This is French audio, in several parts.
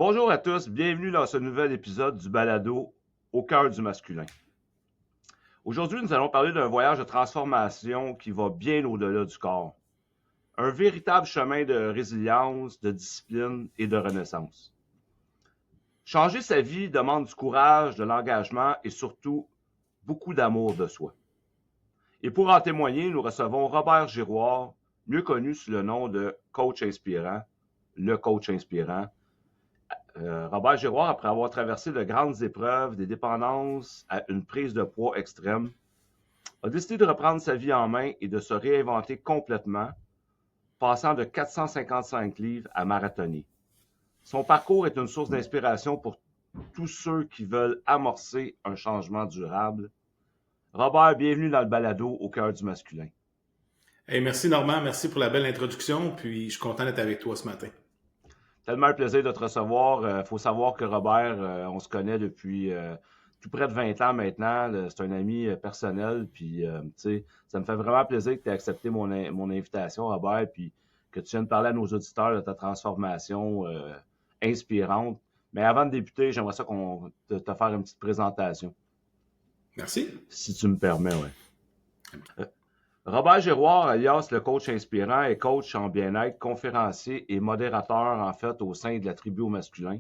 Bonjour à tous, bienvenue dans ce nouvel épisode du balado Au cœur du masculin. Aujourd'hui, nous allons parler d'un voyage de transformation qui va bien au-delà du corps. Un véritable chemin de résilience, de discipline et de renaissance. Changer sa vie demande du courage, de l'engagement et surtout beaucoup d'amour de soi. Et pour en témoigner, nous recevons Robert Giroir, mieux connu sous le nom de Coach Inspirant, le coach inspirant. Robert Giroir, après avoir traversé de grandes épreuves, des dépendances à une prise de poids extrême, a décidé de reprendre sa vie en main et de se réinventer complètement, passant de 455 livres à marathonner. Son parcours est une source d'inspiration pour tous ceux qui veulent amorcer un changement durable. Robert, bienvenue dans le balado Au cœur du masculin. Hey, merci Normand, merci pour la belle introduction, puis je suis content d'être avec toi ce matin. Tellement un plaisir de te recevoir. Faut savoir que Robert, on se connaît depuis tout près de 20 ans maintenant. C'est un ami personnel. Puis, tu sais, ça me fait vraiment plaisir que tu aies accepté mon invitation, Robert, puis que tu viennes parler à nos auditeurs de ta transformation inspirante. Mais avant de débuter, j'aimerais ça qu'on te faire une petite présentation. Merci. Si tu me permets, oui. Robert Giroir, alias le coach inspirant, est coach en bien-être, conférencier et modérateur, en fait, au sein de la tribu au masculin.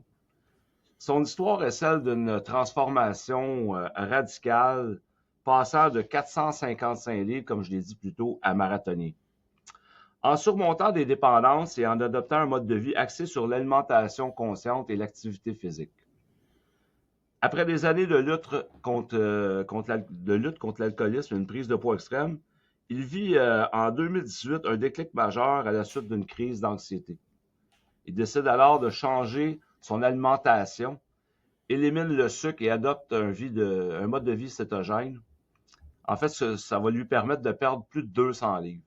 Son histoire est celle d'une transformation radicale, passant de 455 livres, comme je l'ai dit plus tôt, à marathonner. En surmontant des dépendances et en adoptant un mode de vie axé sur l'alimentation consciente et l'activité physique. Après des années de lutte contre l'alcoolisme et une prise de poids extrême, il vit en 2018 un déclic majeur à la suite d'une crise d'anxiété. Il décide alors de changer son alimentation, élimine le sucre et adopte un mode de vie cétogène. En fait, ça va lui permettre de perdre plus de 200 livres.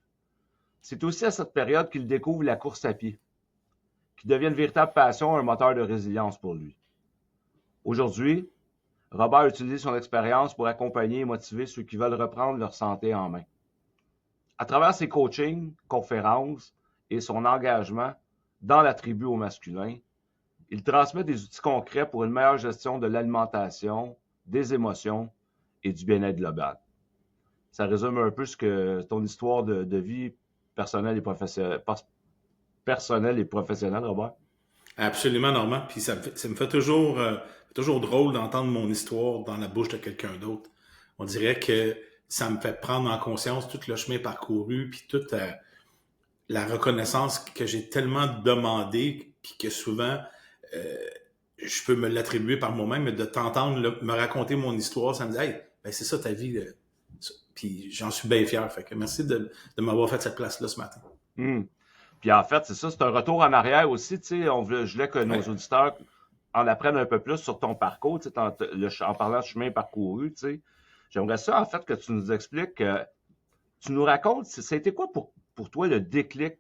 C'est aussi à cette période qu'il découvre la course à pied, qui devient une véritable passion, un moteur de résilience pour lui. Aujourd'hui, Robert utilise son expérience pour accompagner et motiver ceux qui veulent reprendre leur santé en main. À travers ses coachings, conférences et son engagement dans la tribu au masculin, il transmet des outils concrets pour une meilleure gestion de l'alimentation, des émotions et du bien-être global. Ça résume un peu ton histoire de vie personnelle et professionnelle, Robert? Absolument, Normand. Puis ça me fait toujours drôle d'entendre mon histoire dans la bouche de quelqu'un d'autre. On dirait que ça me fait prendre en conscience tout le chemin parcouru, puis toute la reconnaissance que j'ai tellement demandé, puis que souvent, je peux me l'attribuer par moi-même, mais de t'entendre me raconter mon histoire, ça me dit « Hey, ben c'est ça ta vie. » Puis j'en suis bien fier. Fait que merci de m'avoir fait cette place-là ce matin. Puis en fait, c'est ça, c'est un retour en arrière aussi. Tu sais, je voulais que nos auditeurs en apprennent un peu plus sur ton parcours, tu sais, en parlant de chemin parcouru. Tu sais. J'aimerais ça, en fait, que tu nous expliques, tu nous racontes, ça a été quoi pour toi le déclic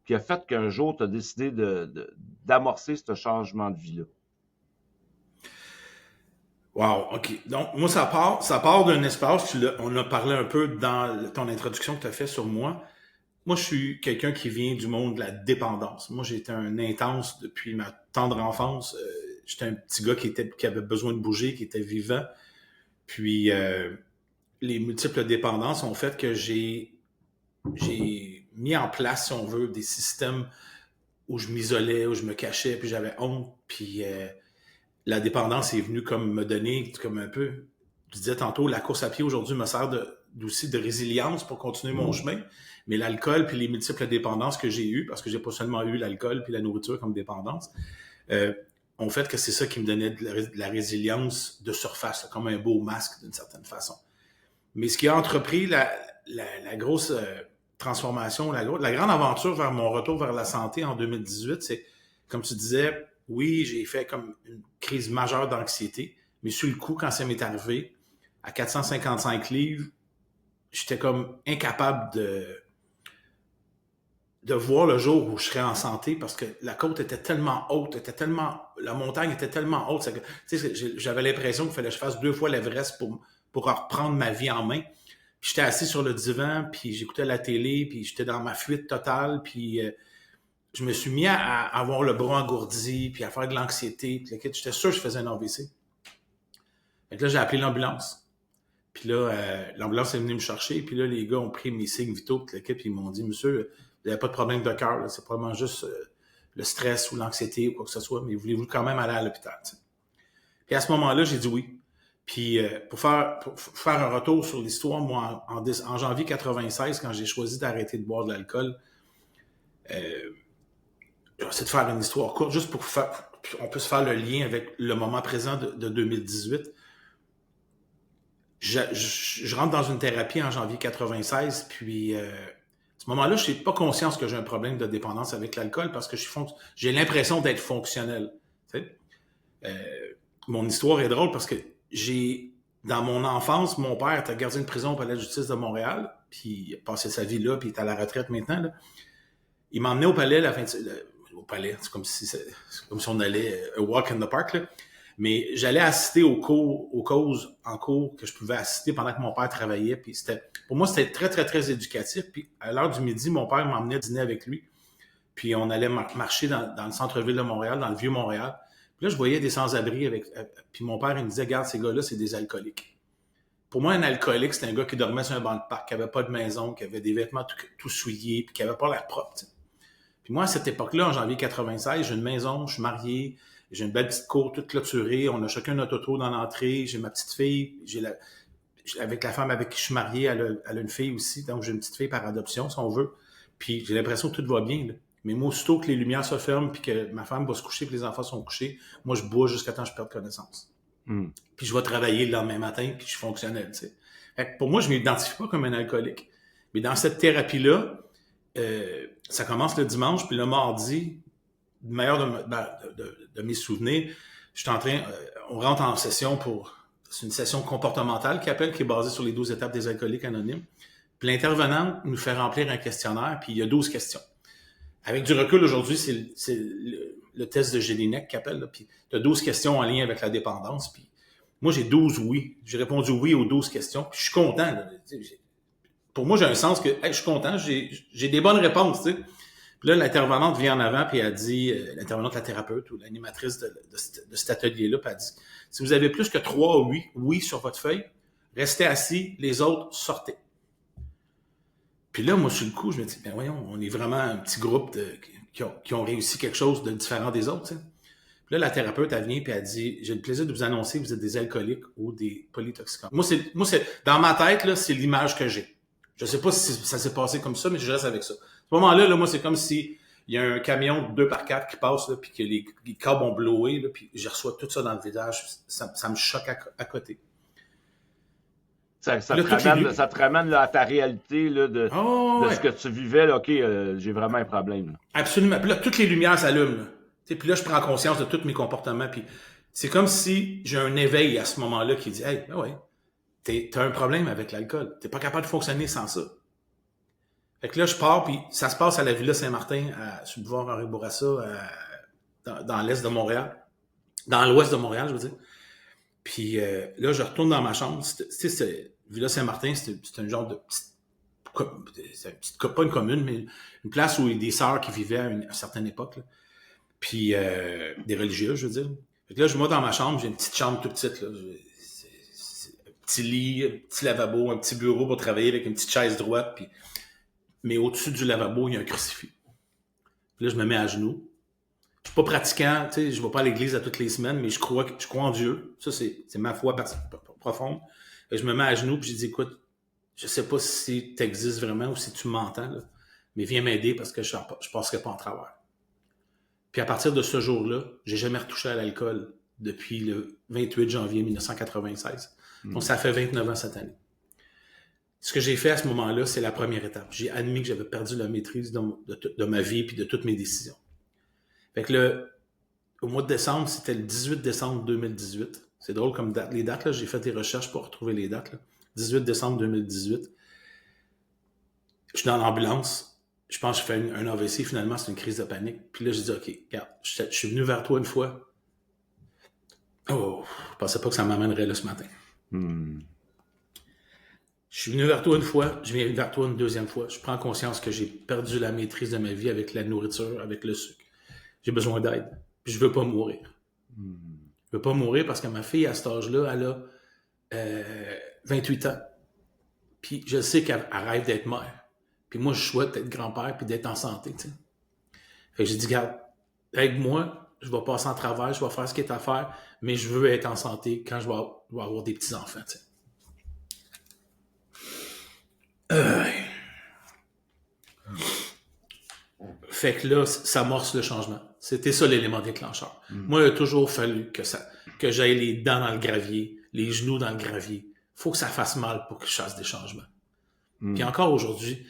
qui a fait qu'un jour tu as décidé d'amorcer ce changement de vie-là? Wow, OK. Donc, moi, ça part d'un espace, on a parlé un peu dans ton introduction que tu as fait sur moi. Moi, je suis quelqu'un qui vient du monde de la dépendance. Moi, j'ai été un intense depuis ma tendre enfance. J'étais un petit gars qui avait besoin de bouger, qui était vivant. Puis, les multiples dépendances ont fait que j'ai mis en place, si on veut, des systèmes où je m'isolais, où je me cachais, puis j'avais honte. Puis, la dépendance est venue comme me donner, comme un peu, je disais tantôt, la course à pied aujourd'hui me sert aussi de résilience pour continuer mon chemin. Mais l'alcool puis les multiples dépendances que j'ai eues, parce que j'ai pas seulement eu l'alcool puis la nourriture comme dépendance, ont fait que c'est ça qui me donnait de la résilience de surface, comme un beau masque d'une certaine façon. Mais ce qui a entrepris la grosse transformation, la grande aventure vers mon retour vers la santé en 2018, c'est, comme tu disais, oui, j'ai fait comme une crise majeure d'anxiété, mais sur le coup, quand ça m'est arrivé, à 455 livres, j'étais comme incapable de voir le jour où je serais en santé parce que la côte était tellement haute, la montagne était tellement haute. J'avais l'impression qu'il fallait que je fasse 2 fois l'Everest pour reprendre ma vie en main. Puis j'étais assis sur le divan, puis j'écoutais la télé, puis j'étais dans ma fuite totale, puis je me suis mis à avoir le bras engourdi, puis à faire de l'anxiété. Puis j'étais sûr que je faisais un AVC. Fait que là, j'ai appelé l'ambulance. Puis là, l'ambulance est venue me chercher. Puis là, les gars ont pris mes signes vitaux. Puis ils m'ont dit, monsieur, vous n'avez pas de problème de cœur. C'est probablement juste le stress ou l'anxiété ou quoi que ce soit. Mais voulez-vous quand même aller à l'hôpital? T'sais? Puis à ce moment-là, j'ai dit oui. Puis pour faire un retour sur l'histoire, moi, en janvier 96, quand j'ai choisi d'arrêter de boire de l'alcool, j'essaie de faire une histoire courte, juste pour on peut se faire le lien avec le moment présent de 2018. Je rentre dans une thérapie en janvier 96, puis à ce moment-là, je n'ai pas conscience que j'ai un problème de dépendance avec l'alcool parce que j'ai l'impression d'être fonctionnel. Mon histoire est drôle parce que dans mon enfance, mon père était gardien de prison au palais de justice de Montréal, puis il a passé sa vie là, puis il est à la retraite maintenant. Là. Il m'a emmené au palais au palais, c'est comme si on allait a walk in the park, là. Mais j'allais assister aux causes en cours que je pouvais assister pendant que mon père travaillait. Puis pour moi, c'était très, très, très éducatif. Puis à l'heure du midi, mon père m'emmenait dîner avec lui. Puis on allait marcher dans le centre-ville de Montréal, dans le vieux Montréal. Puis là, je voyais des sans-abri puis mon père, il me disait, regarde, ces gars-là, c'est des alcooliques. Pour moi, un alcoolique, c'est un gars qui dormait sur un banc de parc, qui n'avait pas de maison, qui avait des vêtements tout souillés, puis qui n'avait pas l'air propre. T'sais. Puis moi, à cette époque-là, en janvier 96, j'ai une maison, je suis marié, j'ai une belle petite cour toute clôturée, on a chacun notre auto dans l'entrée, j'ai ma petite fille, avec la femme avec qui je suis marié, elle a une fille aussi, donc j'ai une petite fille par adoption, si on veut. Puis j'ai l'impression que tout va bien, là. Mais moi, aussitôt que les lumières se ferment puis que ma femme va se coucher puis les enfants sont couchés, moi, je bois jusqu'à temps que je perde connaissance. Puis je vais travailler le lendemain matin puis je suis fonctionnel, tu sais. Fait que pour moi, je ne m'identifie pas comme un alcoolique. Mais dans cette thérapie-là, ça commence le dimanche, puis le mardi, le meilleur de mes souvenirs, je suis on rentre en session c'est une session comportementale qui est basée sur les 12 étapes des alcooliques anonymes. Puis l'intervenant nous fait remplir un questionnaire, puis il y a 12 questions. Avec du recul, aujourd'hui, c'est le test de Jelinek qui appelle, là, puis tu as 12 questions en lien avec la dépendance, puis moi, j'ai 12 oui. J'ai répondu oui aux 12 questions, puis je suis content. Là. Pour moi, j'ai un sens que je suis content, j'ai des bonnes réponses, tu sais. Puis là, l'intervenante vient en avant, puis elle dit, l'intervenante, la thérapeute ou l'animatrice de cet atelier-là, puis elle dit, si vous avez plus que 3 oui sur votre feuille, restez assis, les autres, sortez. Puis là, moi, sur le coup, je me dis, ben voyons, on est vraiment un petit groupe qui ont réussi quelque chose de différent des autres, tu sais. Puis là, la thérapeute, elle vient, puis elle dit, j'ai le plaisir de vous annoncer que vous êtes des alcooliques ou des polytoxicomans. Moi, c'est dans ma tête, là, c'est l'image que j'ai. Je sais pas si ça s'est passé comme ça, mais je reste avec ça. À ce moment-là, moi, c'est comme si il y a un camion de 2x4 qui passe, là, puis que les câbles ont blowé, là, puis je reçois tout ça dans le visage. Ça me choque à côté. Ça te ramène là, à ta réalité là, de ce que tu vivais. Là, OK, j'ai vraiment un problème. Là. Absolument. Puis là, toutes les lumières s'allument. Puis là, je prends conscience de tous mes comportements. Puis c'est comme si j'ai un éveil à ce moment-là qui dit « Hey, ben ouais, t'as un problème avec l'alcool. T'es pas capable de fonctionner sans ça. » Fait que là, je pars, puis ça se passe à la Villa Saint-Martin, sur le boulevard Henri Bourassa, dans l'est de Montréal. Dans l'ouest de Montréal, je veux dire. Puis là, je retourne dans ma chambre. Villa Saint-Martin, c'est un genre de petite, pas une commune, mais une place où il y a des sœurs qui vivaient à une certaine époque. Là. Puis des religieux, je veux dire. Fait que là, je vais dans ma chambre, j'ai une petite chambre toute petite. Là. Un petit lit, un petit lavabo, un petit bureau pour travailler avec une petite chaise droite. Mais au-dessus du lavabo, il y a un crucifix. Puis là, je me mets à genoux. Je suis pas pratiquant, tu sais, je vais pas à l'église à toutes les semaines, mais je crois en Dieu. Ça, c'est ma foi profonde. Et je me mets à genoux puis je dis, écoute, je sais pas si tu existes vraiment ou si tu m'entends, là, mais viens m'aider parce que je passerai pas en travers. Puis à partir de ce jour-là, j'ai jamais retouché à l'alcool depuis le 28 janvier 1996. Donc ça fait 29 ans cette année. Ce que j'ai fait à ce moment-là, c'est la première étape. J'ai admis que j'avais perdu la maîtrise de ma vie puis de toutes mes décisions. Fait que au mois de décembre, c'était le 18 décembre 2018. C'est drôle comme date. Les dates, là, j'ai fait des recherches pour retrouver les dates. Là. 18 décembre 2018. Je suis dans l'ambulance. Je pense que je fais un AVC. Finalement, c'est une crise de panique. Puis là, j'ai dit, OK, regarde, je suis venu vers toi une fois. Oh, je pensais pas que ça m'amènerait là ce matin. Je suis venu vers toi une fois, je viens vers toi une deuxième fois. Je prends conscience que j'ai perdu la maîtrise de ma vie avec la nourriture, avec le sucre. J'ai besoin d'aide. Puis je veux pas mourir. Je veux pas mourir parce que ma fille, à cet âge-là, elle a 28 ans. Puis je sais qu'elle rêve d'être mère. Puis moi, je souhaite être grand-père puis d'être en santé, tu sais. Fait que j'ai dit, regarde, aide-moi, je vais passer en travail, je vais faire ce qui est à faire, mais je veux être en santé quand je vais avoir des petits-enfants, tu sais. Fait que là, ça amorce le changement. C'était ça l'élément déclencheur. Moi, il a toujours fallu que j'aille les dents dans le gravier, les genoux dans le gravier. Faut que ça fasse mal pour que je fasse des changements. Puis encore aujourd'hui,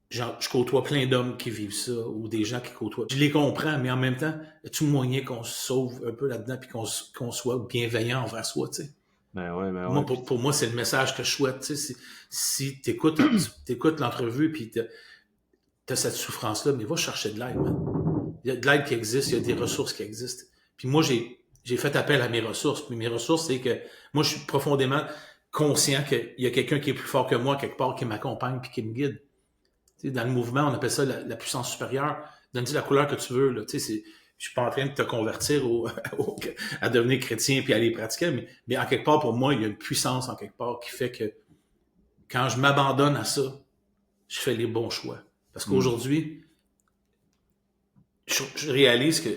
je côtoie plein d'hommes qui vivent ça, ou des gens qui côtoient. Je les comprends, mais en même temps, y a-tu moyen qu'on se sauve un peu là-dedans puis qu'on soit bienveillant envers soi, tu sais? Moi, pour moi, c'est le message que je souhaite. Tu sais, si t'écoutes l'entrevue puis t'as cette souffrance-là, mais va chercher de l'aide, man. Il y a de l'aide qui existe, il y a des ressources qui existent. Puis moi, j'ai fait appel à mes ressources. Puis mes ressources, c'est que moi, je suis profondément conscient qu'il y a quelqu'un qui est plus fort que moi, quelque part, qui m'accompagne puis qui me guide. Tu sais, dans le mouvement, on appelle ça la puissance supérieure. Donne-y la couleur que tu veux. Là. Tu sais, je suis pas en train de te convertir à devenir chrétien puis à aller pratiquer, mais en quelque part, pour moi, il y a une puissance en quelque part qui fait que quand je m'abandonne à ça, je fais les bons choix. Parce qu'aujourd'hui, je réalise que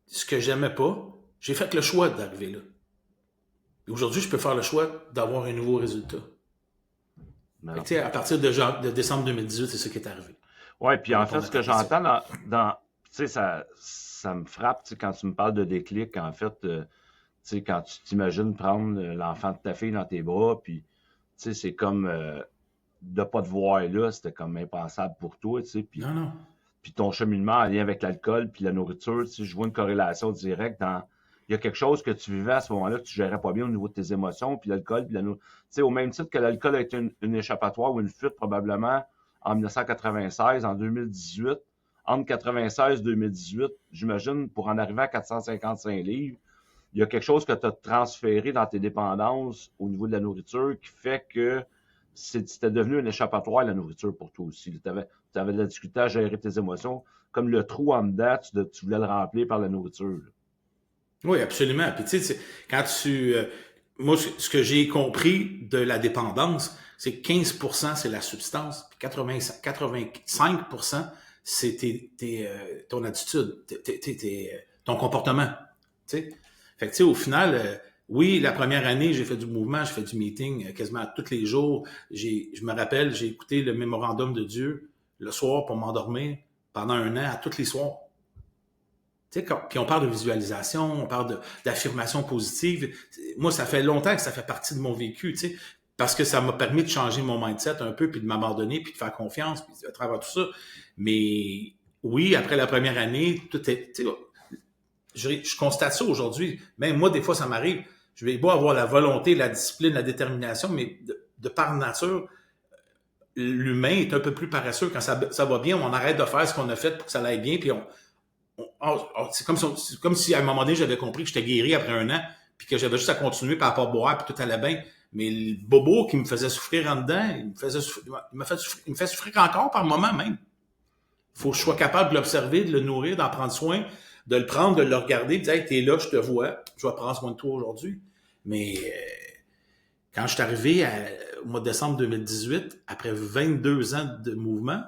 ce que j'aimais pas, j'ai fait le choix d'arriver là. Et aujourd'hui, je peux faire le choix d'avoir un nouveau résultat. Fait que, à partir de décembre 2018, c'est ça qui est arrivé. Oui, puis en fait, ce que j'entends tu sais, ça me frappe, tu sais, quand tu me parles de déclic, en fait, tu sais, quand tu t'imagines prendre l'enfant de ta fille dans tes bras, puis, tu sais, c'est comme de pas te voir là, c'était comme impensable pour toi, tu sais, puis, Non. Puis ton cheminement en lien avec l'alcool puis la nourriture, tu sais, je vois une corrélation directe dans... Il y a quelque chose que tu vivais à ce moment-là que tu gérais pas bien au niveau de tes émotions, puis l'alcool, puis la nourriture. Tu sais, au même titre que l'alcool a été une échappatoire ou une fuite probablement en 1996, en 2018, entre 96 et 2018, j'imagine, pour en arriver à 455 livres, il y a quelque chose que tu as transféré dans tes dépendances au niveau de la nourriture qui fait que c'était devenu un échappatoire, la nourriture, pour toi aussi. Tu avais de la difficulté à gérer tes émotions. Comme le trou en dedans, tu voulais le remplir par la nourriture. Là. Oui, absolument. Puis tu sais, quand moi, ce que j'ai compris de la dépendance, c'est que 15% c'est la substance, puis 85% c'est ton attitude, ton comportement. Tu sais? Fait que tu sais, au final, oui, la première année, j'ai fait du mouvement, j'ai fait du meeting quasiment tous les jours. Je me rappelle, j'ai écouté le mémorandum de Dieu le soir pour m'endormir pendant 1 an, à tous les soirs. Tu sais, puis on parle de visualisation, on parle d'affirmation positive. Moi, ça fait longtemps que ça fait partie de mon vécu, tu sais, parce que ça m'a permis de changer mon mindset un peu, puis de m'abandonner, puis de faire confiance, puis à travers tout ça. Mais oui, après la première année, tout est... Tu sais, je constate ça aujourd'hui. Même moi, des fois, ça m'arrive. Je vais pas avoir la volonté, la discipline, la détermination, mais de par nature, l'humain est un peu plus paresseux. Quand ça va bien, on arrête de faire ce qu'on a fait pour que ça aille bien, puis c'est comme si à un moment donné, j'avais compris que j'étais guéri après 1 an, puis que j'avais juste à continuer par rapport à boire, puis tout allait bien. Mais le bobo qui me faisait souffrir en dedans, il me fait souffrir encore par moment même. Il faut que je sois capable de l'observer, de le nourrir, d'en prendre soin, de le prendre, de le regarder, de dire hey, t'es là, je te vois, je vais prendre soin de toi aujourd'hui. Mais quand je suis arrivé au mois de décembre 2018, après 22 ans de mouvement,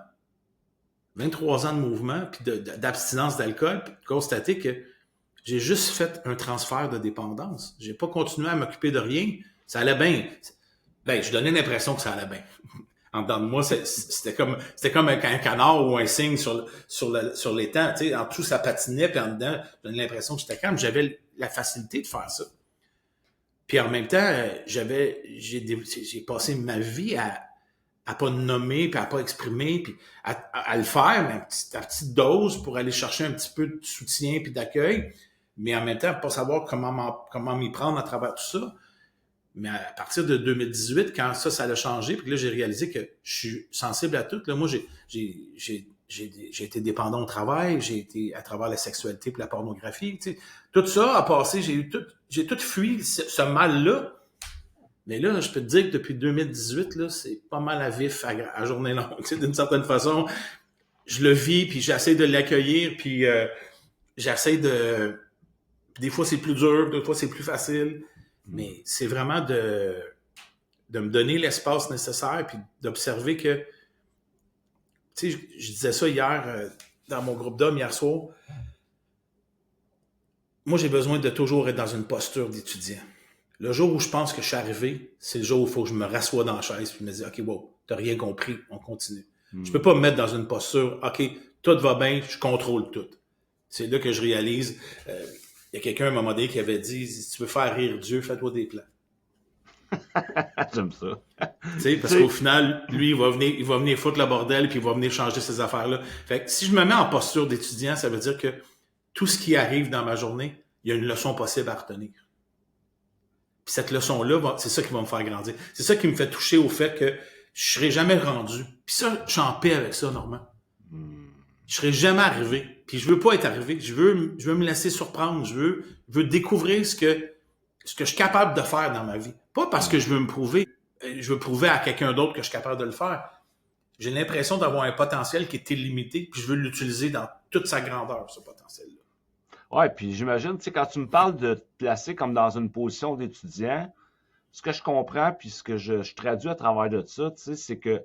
23 ans de mouvement, puis d'abstinence d'alcool, puis de constater que j'ai juste fait un transfert de dépendance. J'ai pas continué à m'occuper de rien. Ça allait bien. Ben, je donnais l'impression que ça allait bien. En dedans de moi, c'était comme un canard ou un cygne sur l'étang. Tu sais, en dessous, ça patinait, puis en dedans, je donnais l'impression que j'étais calme. J'avais la facilité de faire ça. Puis en même temps, j'ai passé ma vie à pas nommer, puis à pas exprimer, puis à le faire, mais à petite dose pour aller chercher un petit peu de soutien puis d'accueil, mais en même temps, pas savoir comment m'y prendre à travers tout ça. Mais à partir de 2018, quand ça a changé, puis là, j'ai réalisé que je suis sensible à tout. Là, moi, j'ai été dépendant au travail, j'ai été à travers la sexualité puis la pornographie. Tu sais, tout ça a passé, j'ai tout fui ce mal-là. Mais là, je peux te dire que depuis 2018, là, c'est pas mal à vif à journée longue. Tu sais, d'une certaine façon, je le vis, puis j'essaie de l'accueillir, puis j'essaie de... Des fois, c'est plus dur, des fois, c'est plus facile. Mais c'est vraiment de me donner l'espace nécessaire, puis d'observer que... Tu sais, je disais ça hier dans mon groupe d'hommes, hier soir. Moi, j'ai besoin de toujours être dans une posture d'étudiant. Le jour où je pense que je suis arrivé, c'est le jour où il faut que je me rassoie dans la chaise puis me dire « OK, wow, t'as rien compris, on continue. » Je peux pas me mettre dans une posture « OK, tout va bien, je contrôle tout. » C'est là que je réalise. Il y a quelqu'un à un moment donné qui avait dit « Si tu veux faire rire Dieu, fais-toi des plans. » J'aime ça. Tu sais, parce qu'au final, lui, il va venir foutre le bordel puis il va venir changer ces affaires-là. Fait que si je me mets en posture d'étudiant, ça veut dire que tout ce qui arrive dans ma journée, il y a une leçon possible à retenir. Puis cette leçon-là, c'est ça qui va me faire grandir. C'est ça qui me fait toucher au fait que je serai jamais rendu. Puis ça, je suis en paix avec ça, Normand. Je serai jamais arrivé. Puis je veux pas être arrivé. Je veux me laisser surprendre. Je veux découvrir ce que je suis capable de faire dans ma vie. Pas parce que je veux me prouver. Je veux prouver à quelqu'un d'autre que je suis capable de le faire. J'ai l'impression d'avoir un potentiel qui est illimité, puis je veux l'utiliser dans toute sa grandeur, ce potentiel-là. Ouais, puis j'imagine, tu sais, quand tu me parles de te placer comme dans une position d'étudiant, ce que je comprends, puis ce que je traduis à travers de ça, tu sais, c'est que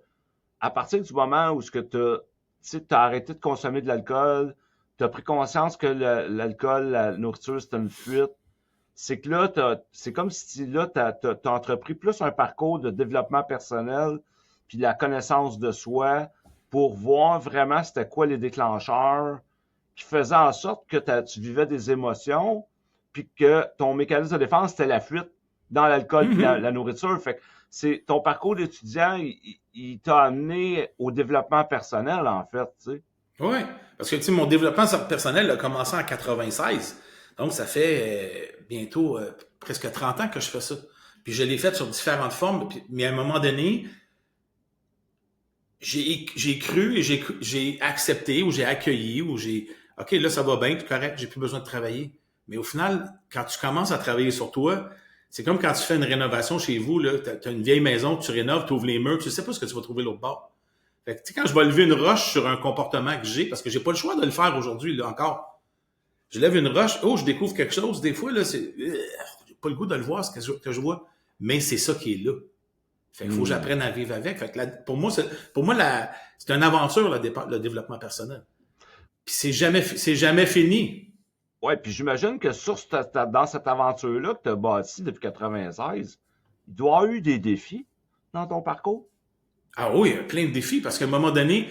à partir du moment où ce que t'as arrêté de consommer de l'alcool, t'as pris conscience que l'alcool, la nourriture, c'était une fuite, c'est que là, c'est comme si là, t'as entrepris plus un parcours de développement personnel, puis la connaissance de soi, pour voir vraiment c'était quoi les déclencheurs qui faisaient en sorte que tu vivais des émotions, puis que ton mécanisme de défense, c'était la fuite dans l'alcool puis la nourriture. Fait que c'est ton parcours d'étudiant, il t'a amené au développement personnel, en fait, tu sais. Oui, parce que tu sais, mon développement personnel a commencé en 96. Donc, ça fait bientôt presque 30 ans que je fais ça. Puis je l'ai fait sur différentes formes. Mais à un moment donné, j'ai cru et j'ai accepté ou j'ai accueilli ou j'ai... OK, là, ça va bien, c'est correct, j'ai plus besoin de travailler. Mais au final, quand tu commences à travailler sur toi, c'est comme quand tu fais une rénovation chez vous, là, t'as une vieille maison, tu rénoves, tu ouvres les murs, tu sais pas ce que tu vas trouver l'autre bord. Fait que, tu sais, quand je vais lever une roche sur un comportement que j'ai, parce que j'ai pas le choix de le faire aujourd'hui, là, encore. Je lève une roche, je découvre quelque chose, des fois, là, j'ai pas le goût de le voir, ce que je vois. Mais c'est ça qui est là. Fait qu'il faut que j'apprenne à vivre avec. Fait que pour moi, c'est une aventure, le développement personnel. Puis c'est jamais fini. Ouais, puis j'imagine que dans cette aventure-là que tu as bâtie depuis 96, il doit y avoir eu des défis dans ton parcours. Ah oui, il y a plein de défis, parce qu'à un moment donné,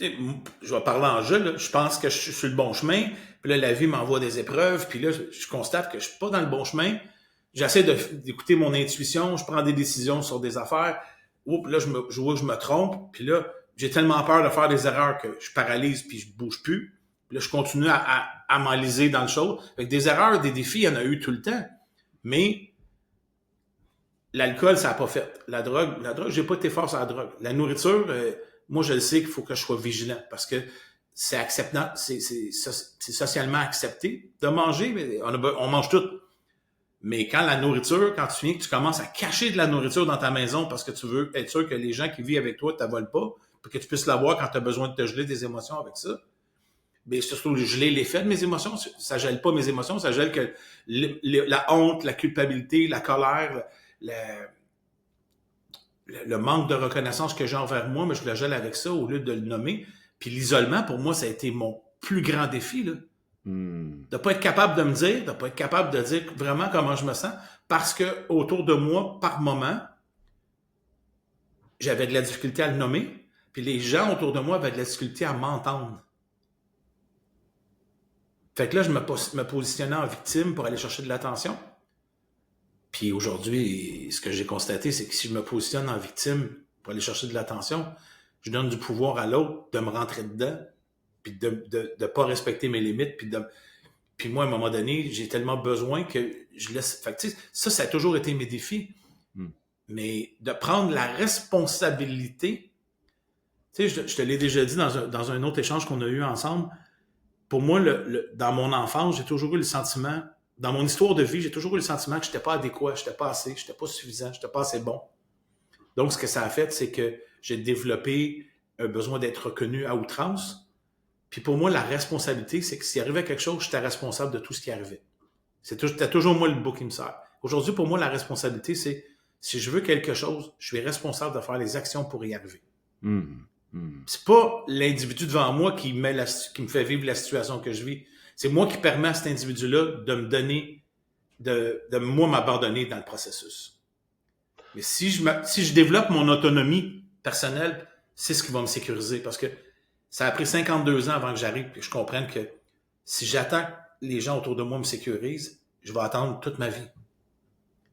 je vais parler en jeu, là, je pense que je suis sur le bon chemin, puis là, la vie m'envoie des épreuves, puis là, je constate que je suis pas dans le bon chemin. J'essaie d'écouter mon intuition, je prends des décisions sur des affaires. Oups, là, je vois que je me trompe, puis là, j'ai tellement peur de faire des erreurs que je paralyse puis je bouge plus. Puis là, je continue à m'enliser dans le chose. Fait que des erreurs, des défis, il y en a eu tout le temps. Mais l'alcool, ça n'a pas fait. La drogue, j'ai pas été fort sur la drogue. La nourriture, moi, je le sais qu'il faut que je sois vigilant parce que c'est acceptant, c'est socialement accepté de manger, mais on mange tout. Mais quand la nourriture, quand tu viens que tu commences à cacher de la nourriture dans ta maison parce que tu veux être sûr que les gens qui vivent avec toi ne t'avolent pas, pour que tu puisses l'avoir quand tu as besoin de te geler des émotions avec ça, bien surtout geler l'effet de mes émotions, ça gèle pas mes émotions, ça gèle que la honte, la culpabilité, la colère, le manque de reconnaissance que j'ai envers moi, mais je le gèle avec ça au lieu de le nommer. Puis l'isolement, pour moi, ça a été mon plus grand défi, là. De pas être capable de me dire, de pas être capable de dire vraiment comment je me sens, parce que autour de moi, par moment, j'avais de la difficulté à le nommer, puis les gens autour de moi avaient de la difficulté à m'entendre. Fait que là, je me positionnais en victime pour aller chercher de l'attention. Puis aujourd'hui, ce que j'ai constaté, c'est que si je me positionne en victime pour aller chercher de l'attention, je donne du pouvoir à l'autre de me rentrer dedans, puis de pas respecter mes limites, puis moi, à un moment donné, j'ai tellement besoin que je laisse... Fait que, tu sais, ça a toujours été mes défis. Mais de prendre la responsabilité, tu sais, je te l'ai déjà dit dans un autre échange qu'on a eu ensemble, pour moi, dans mon enfance, j'ai toujours eu le sentiment dans mon histoire de vie, j'ai toujours eu le sentiment que je n'étais pas adéquat, je n'étais pas assez, je n'étais pas suffisant, je n'étais pas assez bon. Donc, ce que ça a fait, c'est que j'ai développé un besoin d'être reconnu à outrance. Puis pour moi, la responsabilité, c'est que s'il arrivait quelque chose, j'étais responsable de tout ce qui arrivait. C'était toujours moi le bouc qui me sert. Aujourd'hui, pour moi, la responsabilité, c'est si je veux quelque chose, je suis responsable de faire les actions pour y arriver. C'est pas l'individu devant moi qui me fait vivre la situation que je vis. C'est moi qui permets à cet individu-là de me donner, de moi m'abandonner dans le processus. Mais si je développe mon autonomie personnelle, c'est ce qui va me sécuriser parce que ça a pris 52 ans avant que j'arrive et que je comprenne que si j'attends que les gens autour de moi me sécurisent, je vais attendre toute ma vie.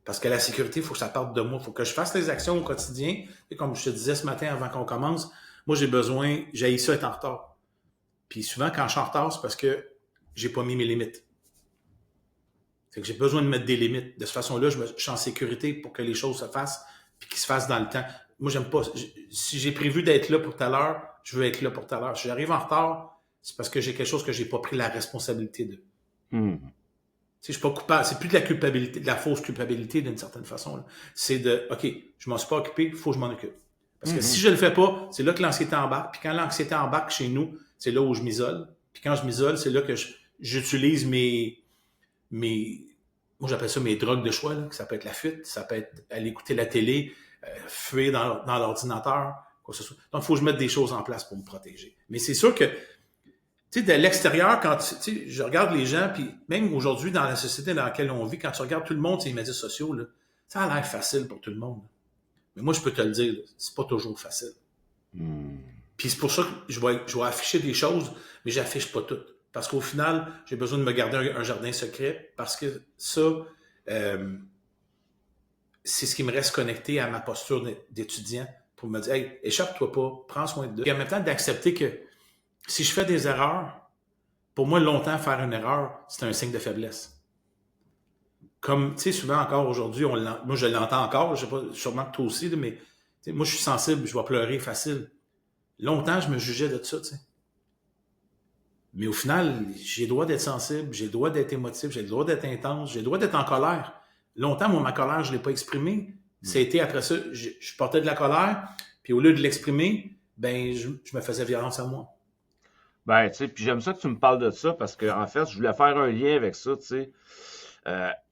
Parce que la sécurité, il faut que ça parte de moi. Il faut que je fasse les actions au quotidien. Et comme je te disais ce matin avant qu'on commence, moi, j'ai ça être en retard. Puis souvent, quand je suis en retard, c'est parce que j'ai pas mis mes limites. C'est que j'ai besoin de mettre des limites. De cette façon-là, je suis en sécurité pour que les choses se fassent puis qu'ils se fassent dans le temps. Moi, j'aime pas. Si j'ai prévu d'être là pour telle heure, je veux être là pour telle heure. Si j'arrive en retard, c'est parce que j'ai quelque chose que j'ai pas pris la responsabilité de. Je suis pas coupable. C'est plus de la culpabilité, de la fausse culpabilité d'une certaine façon. Là. C'est de, OK, je m'en suis pas occupé, il faut que je m'en occupe. Parce que si je le fais pas, c'est là que l'anxiété embarque. Puis quand l'anxiété embarque chez nous, c'est là où je m'isole. Puis quand je m'isole, c'est là que j'utilise moi j'appelle ça mes drogues de choix. Là. Ça peut être la fuite, ça peut être aller écouter la télé, fuir dans l'ordinateur, quoi que ce soit. Donc, il faut que je mette des choses en place pour me protéger. Mais c'est sûr que tu sais, de l'extérieur, quand je regarde les gens, puis même aujourd'hui, dans la société dans laquelle on vit, quand tu regardes tout le monde sur les médias sociaux, là, ça a l'air facile pour tout le monde. Mais moi, je peux te le dire, c'est pas toujours facile. Puis c'est pour ça que je vais afficher des choses, mais j'affiche pas toutes. Parce qu'au final, j'ai besoin de me garder un jardin secret, parce que ça, c'est ce qui me reste connecté à ma posture d'étudiant pour me dire, hey, échappe-toi pas, prends soin d'eux. Et en même temps, d'accepter que si je fais des erreurs, pour moi, longtemps, faire une erreur, c'est un signe de faiblesse. Comme, tu sais, souvent encore aujourd'hui, moi, je l'entends encore, je sais pas, sûrement que toi aussi, mais moi, je suis sensible, je vais pleurer facile. Longtemps, je me jugeais de ça, tu sais. Mais au final, j'ai le droit d'être sensible, j'ai le droit d'être émotif, j'ai le droit d'être intense, j'ai le droit d'être en colère. Longtemps, moi, ma colère, je ne l'ai pas exprimée. Ça a été après ça, je portais de la colère, puis au lieu de l'exprimer, ben, je me faisais violence à moi. Ben, tu sais, puis j'aime ça que tu me parles de ça parce que, en fait, je voulais faire un lien avec ça, tu sais. Tu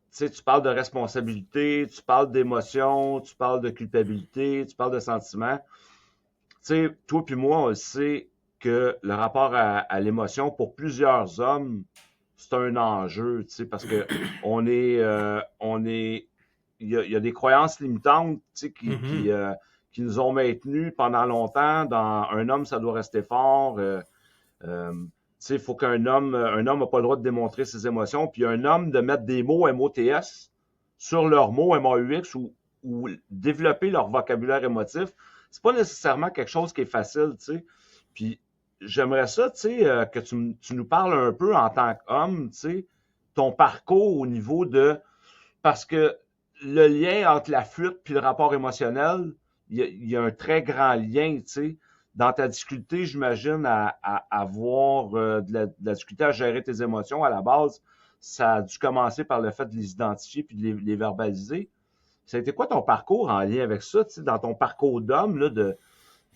sais, tu parles de responsabilité, tu parles d'émotion, tu parles de culpabilité, tu parles de sentiments. Tu sais, toi puis moi, on le sait que le rapport à l'émotion, pour plusieurs hommes, c'est un enjeu, tu sais, parce que il y a des croyances limitantes, tu sais, qui nous ont maintenus pendant longtemps dans un homme, ça doit rester fort. Tu sais, il faut un homme n'a pas le droit de démontrer ses émotions, puis un homme de mettre des mots MOTS sur leurs mots MAUX ou développer leur vocabulaire émotif, c'est pas nécessairement quelque chose qui est facile, tu sais. Puis j'aimerais ça, tu sais, que tu nous parles un peu en tant qu'homme, tu sais, ton parcours au niveau de... Parce que le lien entre la fuite puis le rapport émotionnel, il y a un très grand lien, tu sais. Dans ta difficulté, j'imagine, à avoir de la difficulté à gérer tes émotions à la base, ça a dû commencer par le fait de les identifier puis de les verbaliser. Ça a été quoi ton parcours en lien avec ça, tu sais, dans ton parcours d'homme, là,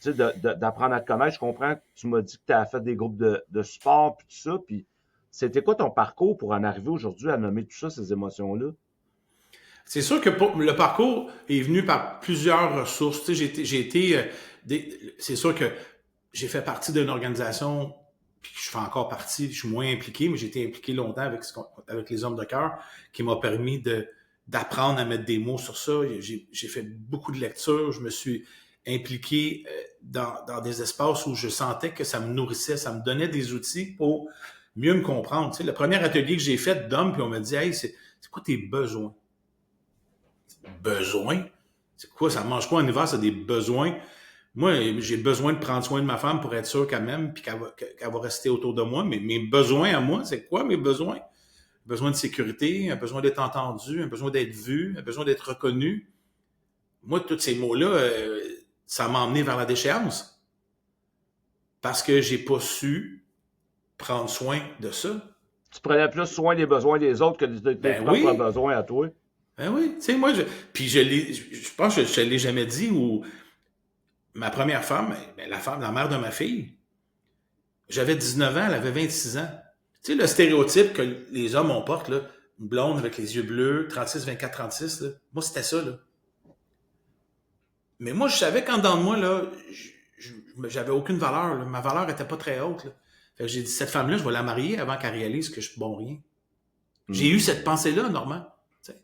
d'apprendre à te connaître? Je comprends que tu m'as dit que tu as fait des groupes de sport puis tout ça, puis c'était quoi ton parcours pour en arriver aujourd'hui à nommer tout ça, ces émotions-là? C'est sûr que le parcours est venu par plusieurs ressources. Tu sais, c'est sûr que j'ai fait partie d'une organisation, puis je fais encore partie, je suis moins impliqué, mais j'ai été impliqué longtemps avec les Hommes de cœur, qui m'a permis d'apprendre à mettre des mots sur ça. J'ai fait beaucoup de lectures, je me suis impliqué dans des espaces où je sentais que ça me nourrissait, ça me donnait des outils pour mieux me comprendre. Tu sais, le premier atelier que j'ai fait d'hommes, puis on m'a dit, hey, c'est quoi tes besoins? Besoins? C'est quoi? Ça mange quoi en hiver? C'est des besoins. Moi, j'ai besoin de prendre soin de ma femme pour être sûr qu'elle m'aime puis qu'elle va rester autour de moi. Mais mes besoins à moi, c'est quoi mes besoins? Un besoin de sécurité, un besoin d'être entendu, un besoin d'être vu, un besoin d'être reconnu. Moi, tous ces mots-là, ça m'a emmené vers la déchéance. Parce que j'ai pas su prendre soin de ça. Tu prenais plus soin des besoins des autres que de tes propres besoins à toi. Ben oui, tu sais, moi, puis je pense que je ne l'ai jamais dit, ou ma première femme, la mère de ma fille, j'avais 19 ans, elle avait 26 ans. Tu sais, le stéréotype que les hommes on porte, là, une blonde avec les yeux bleus, 36, 24, 36, là, moi, c'était ça, là. Mais moi, je savais qu'en dedans de moi, là, j'avais aucune valeur, là. Ma valeur était pas très haute, là. Fait que j'ai dit, cette femme-là, je vais la marier avant qu'elle réalise que je suis bon rien. J'ai eu cette pensée-là, Normand. T'sais.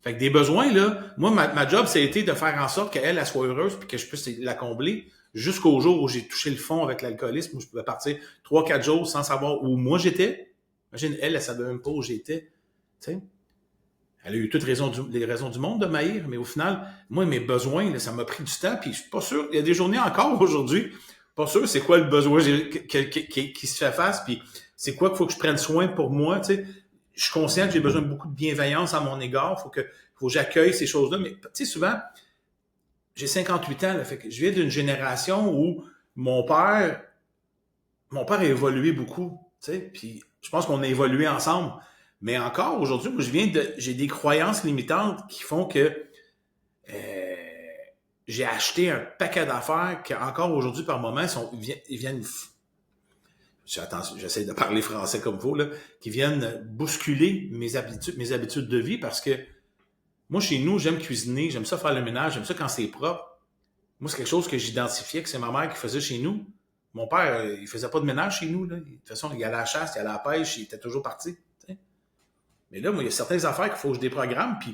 Fait que des besoins, là, moi, ma job, ça a été de faire en sorte qu'elle, elle soit heureuse puis que je puisse la combler jusqu'au jour où j'ai touché le fond avec l'alcoolisme, où je pouvais partir 3-4 jours sans savoir où moi j'étais. Imagine, elle ne savait même pas où j'étais. T'sais. Elle a eu toutes les raisons du monde de m'haïr, mais au final, moi, mes besoins, là, ça m'a pris du temps, puis je suis pas sûr, il y a des journées encore aujourd'hui, pas sûr c'est quoi le besoin qui se fait face, puis c'est quoi qu'il faut que je prenne soin pour moi, tu sais. Je suis conscient que j'ai besoin de beaucoup de bienveillance à mon égard, faut que j'accueille ces choses-là, mais tu sais, souvent, j'ai 58 ans, là, fait que je viens d'une génération où mon père a évolué beaucoup, tu sais, puis je pense qu'on a évolué ensemble. Mais encore aujourd'hui, moi, j'ai des croyances limitantes qui font que j'ai acheté un paquet d'affaires qui, encore aujourd'hui, par moment, ils viennent, j'essaie de parler français comme vous, là, qui viennent bousculer mes habitudes de vie parce que moi, chez nous, j'aime cuisiner, j'aime ça faire le ménage, j'aime ça quand c'est propre. Moi, c'est quelque chose que j'identifiais que c'est ma mère qui faisait chez nous. Mon père, il faisait pas de ménage chez nous, là. De toute façon, il allait à la chasse, il allait à la pêche, il était toujours parti. Mais là, moi, il y a certaines affaires qu'il faut que je déprogramme. Puis,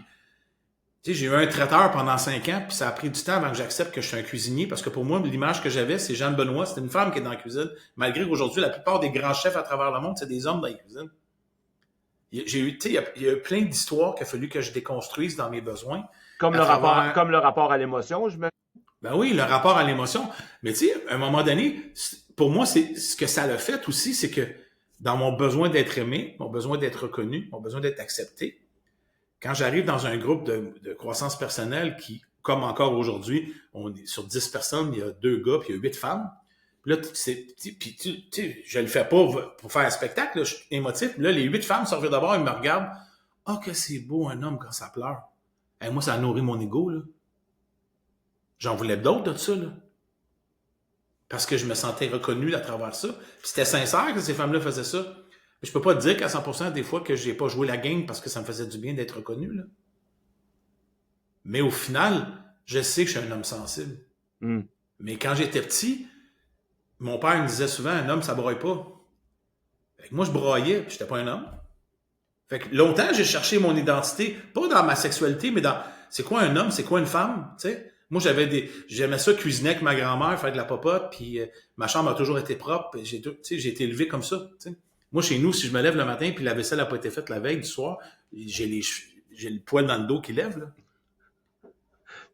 tu sais, j'ai eu un traiteur pendant 5 ans, puis ça a pris du temps avant que j'accepte que je suis un cuisinier, parce que pour moi, l'image que j'avais, c'est Jeanne Benoît, c'était une femme qui est dans la cuisine, malgré qu'aujourd'hui, la plupart des grands chefs à travers le monde, c'est des hommes dans la cuisine. Il y a eu plein d'histoires qu'il a fallu que je déconstruise dans mes besoins. Comme le rapport à l'émotion, je me... Ben oui, le rapport à l'émotion. Mais tu sais, à un moment donné, pour moi, c'est ce que ça a fait aussi, c'est que dans mon besoin d'être aimé, mon besoin d'être reconnu, mon besoin d'être accepté, quand j'arrive dans un groupe de croissance personnelle qui, comme encore aujourd'hui, on est sur 10 personnes, il y a 2 gars puis il y a 8 femmes. Puis là, je le fais pas pour faire un spectacle, là, je suis émotif. Puis là, les 8 femmes sortent d'abord, ils me regardent. Ah, que c'est beau un homme quand ça pleure. Et moi, ça a nourri mon ego, là. J'en voulais d'autres de ça, là. Parce que je me sentais reconnu à travers ça. Puis c'était sincère que ces femmes-là faisaient ça. Mais je peux pas te dire qu'à 100% des fois que j'ai pas joué la game parce que ça me faisait du bien d'être reconnu, là. Mais au final, je sais que je suis un homme sensible. Mais quand j'étais petit, mon père me disait souvent, un homme, ça broye pas. Fait que moi, je broyais, puis j'étais pas un homme. Fait que longtemps, j'ai cherché mon identité, pas dans ma sexualité, mais dans c'est quoi un homme, c'est quoi une femme, tu sais. Moi, j'aimais ça cuisiner avec ma grand-mère, faire de la popote, puis ma chambre a toujours été propre. J'ai été élevé comme ça, tu sais. Moi, chez nous, si je me lève le matin puis la vaisselle n'a pas été faite la veille du soir, j'ai le poil dans le dos qui lève, là.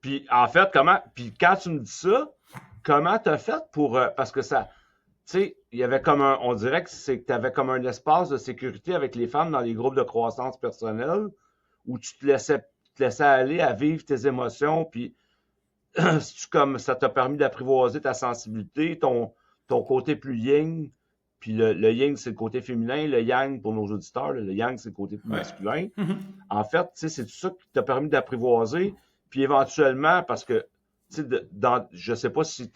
Puis, en fait, puis quand tu me dis ça, comment t'as fait pour... parce que ça... Tu sais, il y avait comme on dirait que tu avais comme un espace de sécurité avec les femmes dans les groupes de croissance personnelle où tu te laissais aller à vivre tes émotions, puis comme ça t'a permis d'apprivoiser ta sensibilité, ton côté plus yin, puis le yin, c'est le côté féminin, le yang, pour nos auditeurs, le yang, c'est le côté plus masculin. En fait, tu sais, c'est tout ça qui t'a permis d'apprivoiser, puis éventuellement, parce que, tu sais, je sais pas si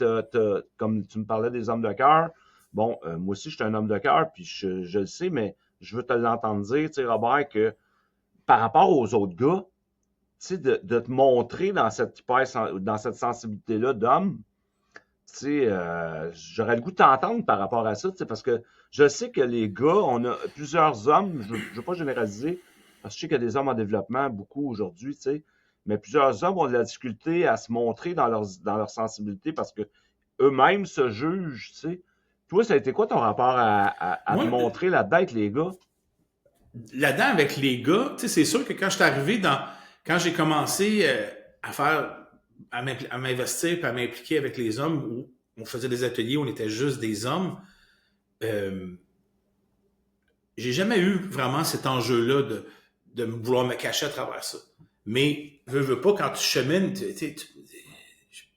comme tu me parlais des hommes de cœur, bon, moi aussi, je suis un homme de cœur, puis je le sais, mais je veux te l'entendre dire, tu sais, Robert, que par rapport aux autres gars, tu sais, de te montrer dans cette sensibilité-là d'homme, tu sais, j'aurais le goût de t'entendre par rapport à ça, tu sais, parce que je sais que les gars, on a plusieurs hommes, je ne veux pas généraliser, parce que je sais qu'il y a des hommes en développement, beaucoup aujourd'hui, tu sais, mais plusieurs hommes ont de la difficulté à se montrer dans leur sensibilité parce que eux-mêmes se jugent, tu sais. Toi, ça a été quoi ton rapport à te montrer là-dedans avec les gars? Là-dedans, avec les gars, tu sais, c'est sûr que quand je suis arrivé quand j'ai commencé à m'investir et à m'impliquer avec les hommes, où on faisait des ateliers où on était juste des hommes, j'ai jamais eu vraiment cet enjeu-là de vouloir me cacher à travers ça. Mais, veux pas, quand tu chemines, je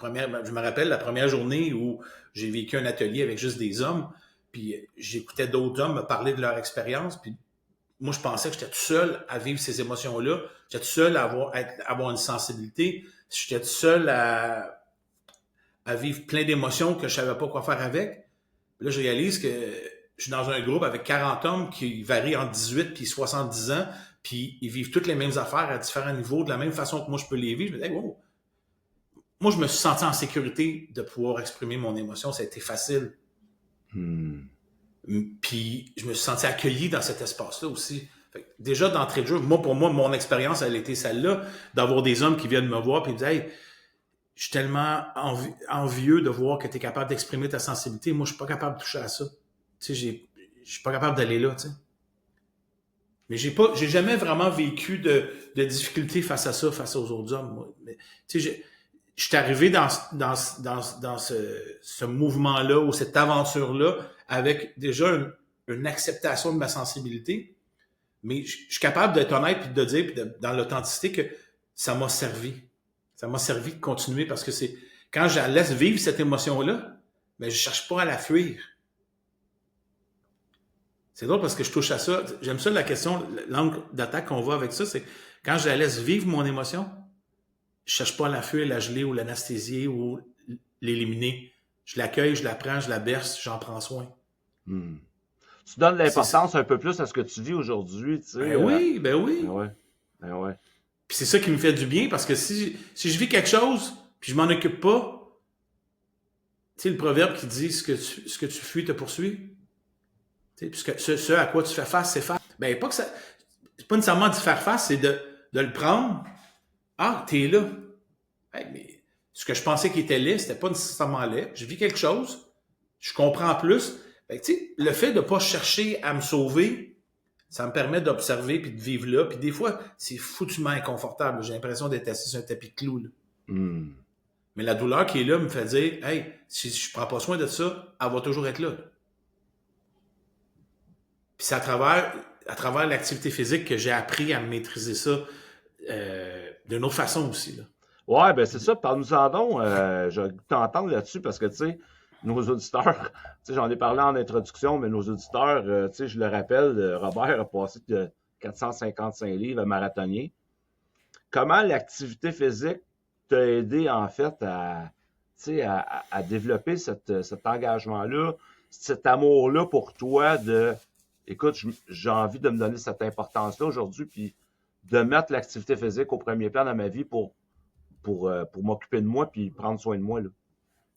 me rappelle la première journée où j'ai vécu un atelier avec juste des hommes, puis j'écoutais d'autres hommes me parler de leur expérience, puis moi, je pensais que j'étais tout seul à vivre ces émotions-là. J'étais tout seul à avoir une sensibilité. J'étais tout seul à vivre plein d'émotions que je savais pas quoi faire avec. Puis là, je réalise que je suis dans un groupe avec 40 hommes qui varient entre 18 et 70 ans, puis ils vivent toutes les mêmes affaires à différents niveaux, de la même façon que moi, je peux les vivre. Je me dis, hey, wow. Moi, je me suis senti en sécurité de pouvoir exprimer mon émotion. Ça a été facile. Puis, je me suis senti accueilli dans cet espace-là aussi. Fait que déjà, d'entrée de jeu, pour moi, mon expérience, elle a été celle-là, d'avoir des hommes qui viennent me voir et me disent, hey, je suis tellement envieux de voir que tu es capable d'exprimer ta sensibilité. Moi, je suis pas capable de toucher à ça. Tu sais, je suis pas capable d'aller là, tu sais. Mais j'ai jamais vraiment vécu de difficulté face à ça, face aux autres hommes. Moi. Mais, tu sais, je suis arrivé dans ce mouvement-là ou cette aventure-là avec déjà une acceptation de ma sensibilité. Mais je suis capable d'être honnête et de dire, dans l'authenticité, que ça m'a servi. Ça m'a servi de continuer parce que c'est quand je la laisse vivre cette émotion-là, ben, je cherche pas à la fuir. C'est drôle parce que je touche à ça. J'aime ça la question, l'angle d'attaque qu'on voit avec ça, c'est quand je la laisse vivre mon émotion, je cherche pas à la fuir, la geler ou l'anesthésier ou l'éliminer. Je l'accueille, je la prends, je la berce, j'en prends soin. Tu donnes l'importance un peu plus à ce que tu vis aujourd'hui, tu sais. Ben oui. Ben ouais. Ben ouais. Puis c'est ça qui me fait du bien parce que si je vis quelque chose puis je m'en occupe pas, tu sais le proverbe qui dit ce que tu fuis te poursuit. Tu sais, puisque ce à quoi tu fais face, c'est face. Ben pas que ça, c'est pas nécessairement d'y faire face, c'est de le prendre. Ah, t'es là. Hey, mais ce que je pensais qu'il était laid, c'était pas nécessairement laid. Je vis quelque chose, je comprends plus. Ben, tu sais, le fait de pas chercher à me sauver, ça me permet d'observer puis de vivre là. Puis des fois, c'est foutument inconfortable. J'ai l'impression d'être assis sur un tapis de clous. Là. Mais la douleur qui est là me fait dire, hey, si je prends pas soin de ça, elle va toujours être là. Puis c'est à travers l'activité physique que j'ai appris à maîtriser ça d'une autre façon aussi. Là. Ouais, ben c'est ça. Parle-nous-en donc. Je vais t'entendre là-dessus parce que, tu sais, nos auditeurs, tu sais, j'en ai parlé en introduction, mais nos auditeurs, tu sais, je le rappelle, Robert a passé de 455 livres à marathonnier. Comment l'activité physique t'a aidé, en fait, à développer cet engagement-là, cet amour-là pour toi de, écoute, j'ai envie de me donner cette importance-là aujourd'hui, puis de mettre l'activité physique au premier plan dans ma vie pour m'occuper de moi puis prendre soin de moi, là.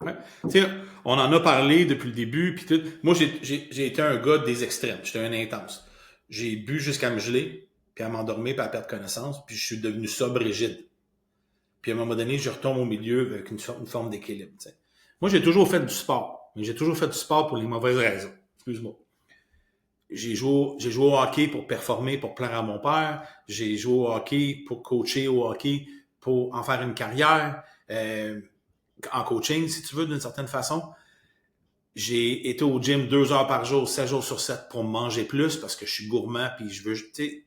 Ouais. T'sais, on en a parlé depuis le début. Puis tout. Moi, j'ai été un gars des extrêmes. J'étais un intense. J'ai bu jusqu'à me geler, puis à m'endormir, puis à perdre connaissance. Puis je suis devenu sobre rigide. Puis à un moment donné, je retombe au milieu avec une forme d'équilibre. T'sais. Moi, j'ai toujours fait du sport. Mais j'ai toujours fait du sport pour les mauvaises raisons. Excuse-moi. J'ai joué au hockey pour performer, pour plaire à mon père. J'ai joué au hockey pour coacher au hockey, pour en faire une carrière. En coaching, si tu veux, d'une certaine façon. J'ai été au gym 2 heures par jour, 7 jours sur 7 pour manger plus parce que je suis gourmand puis je veux, tu sais,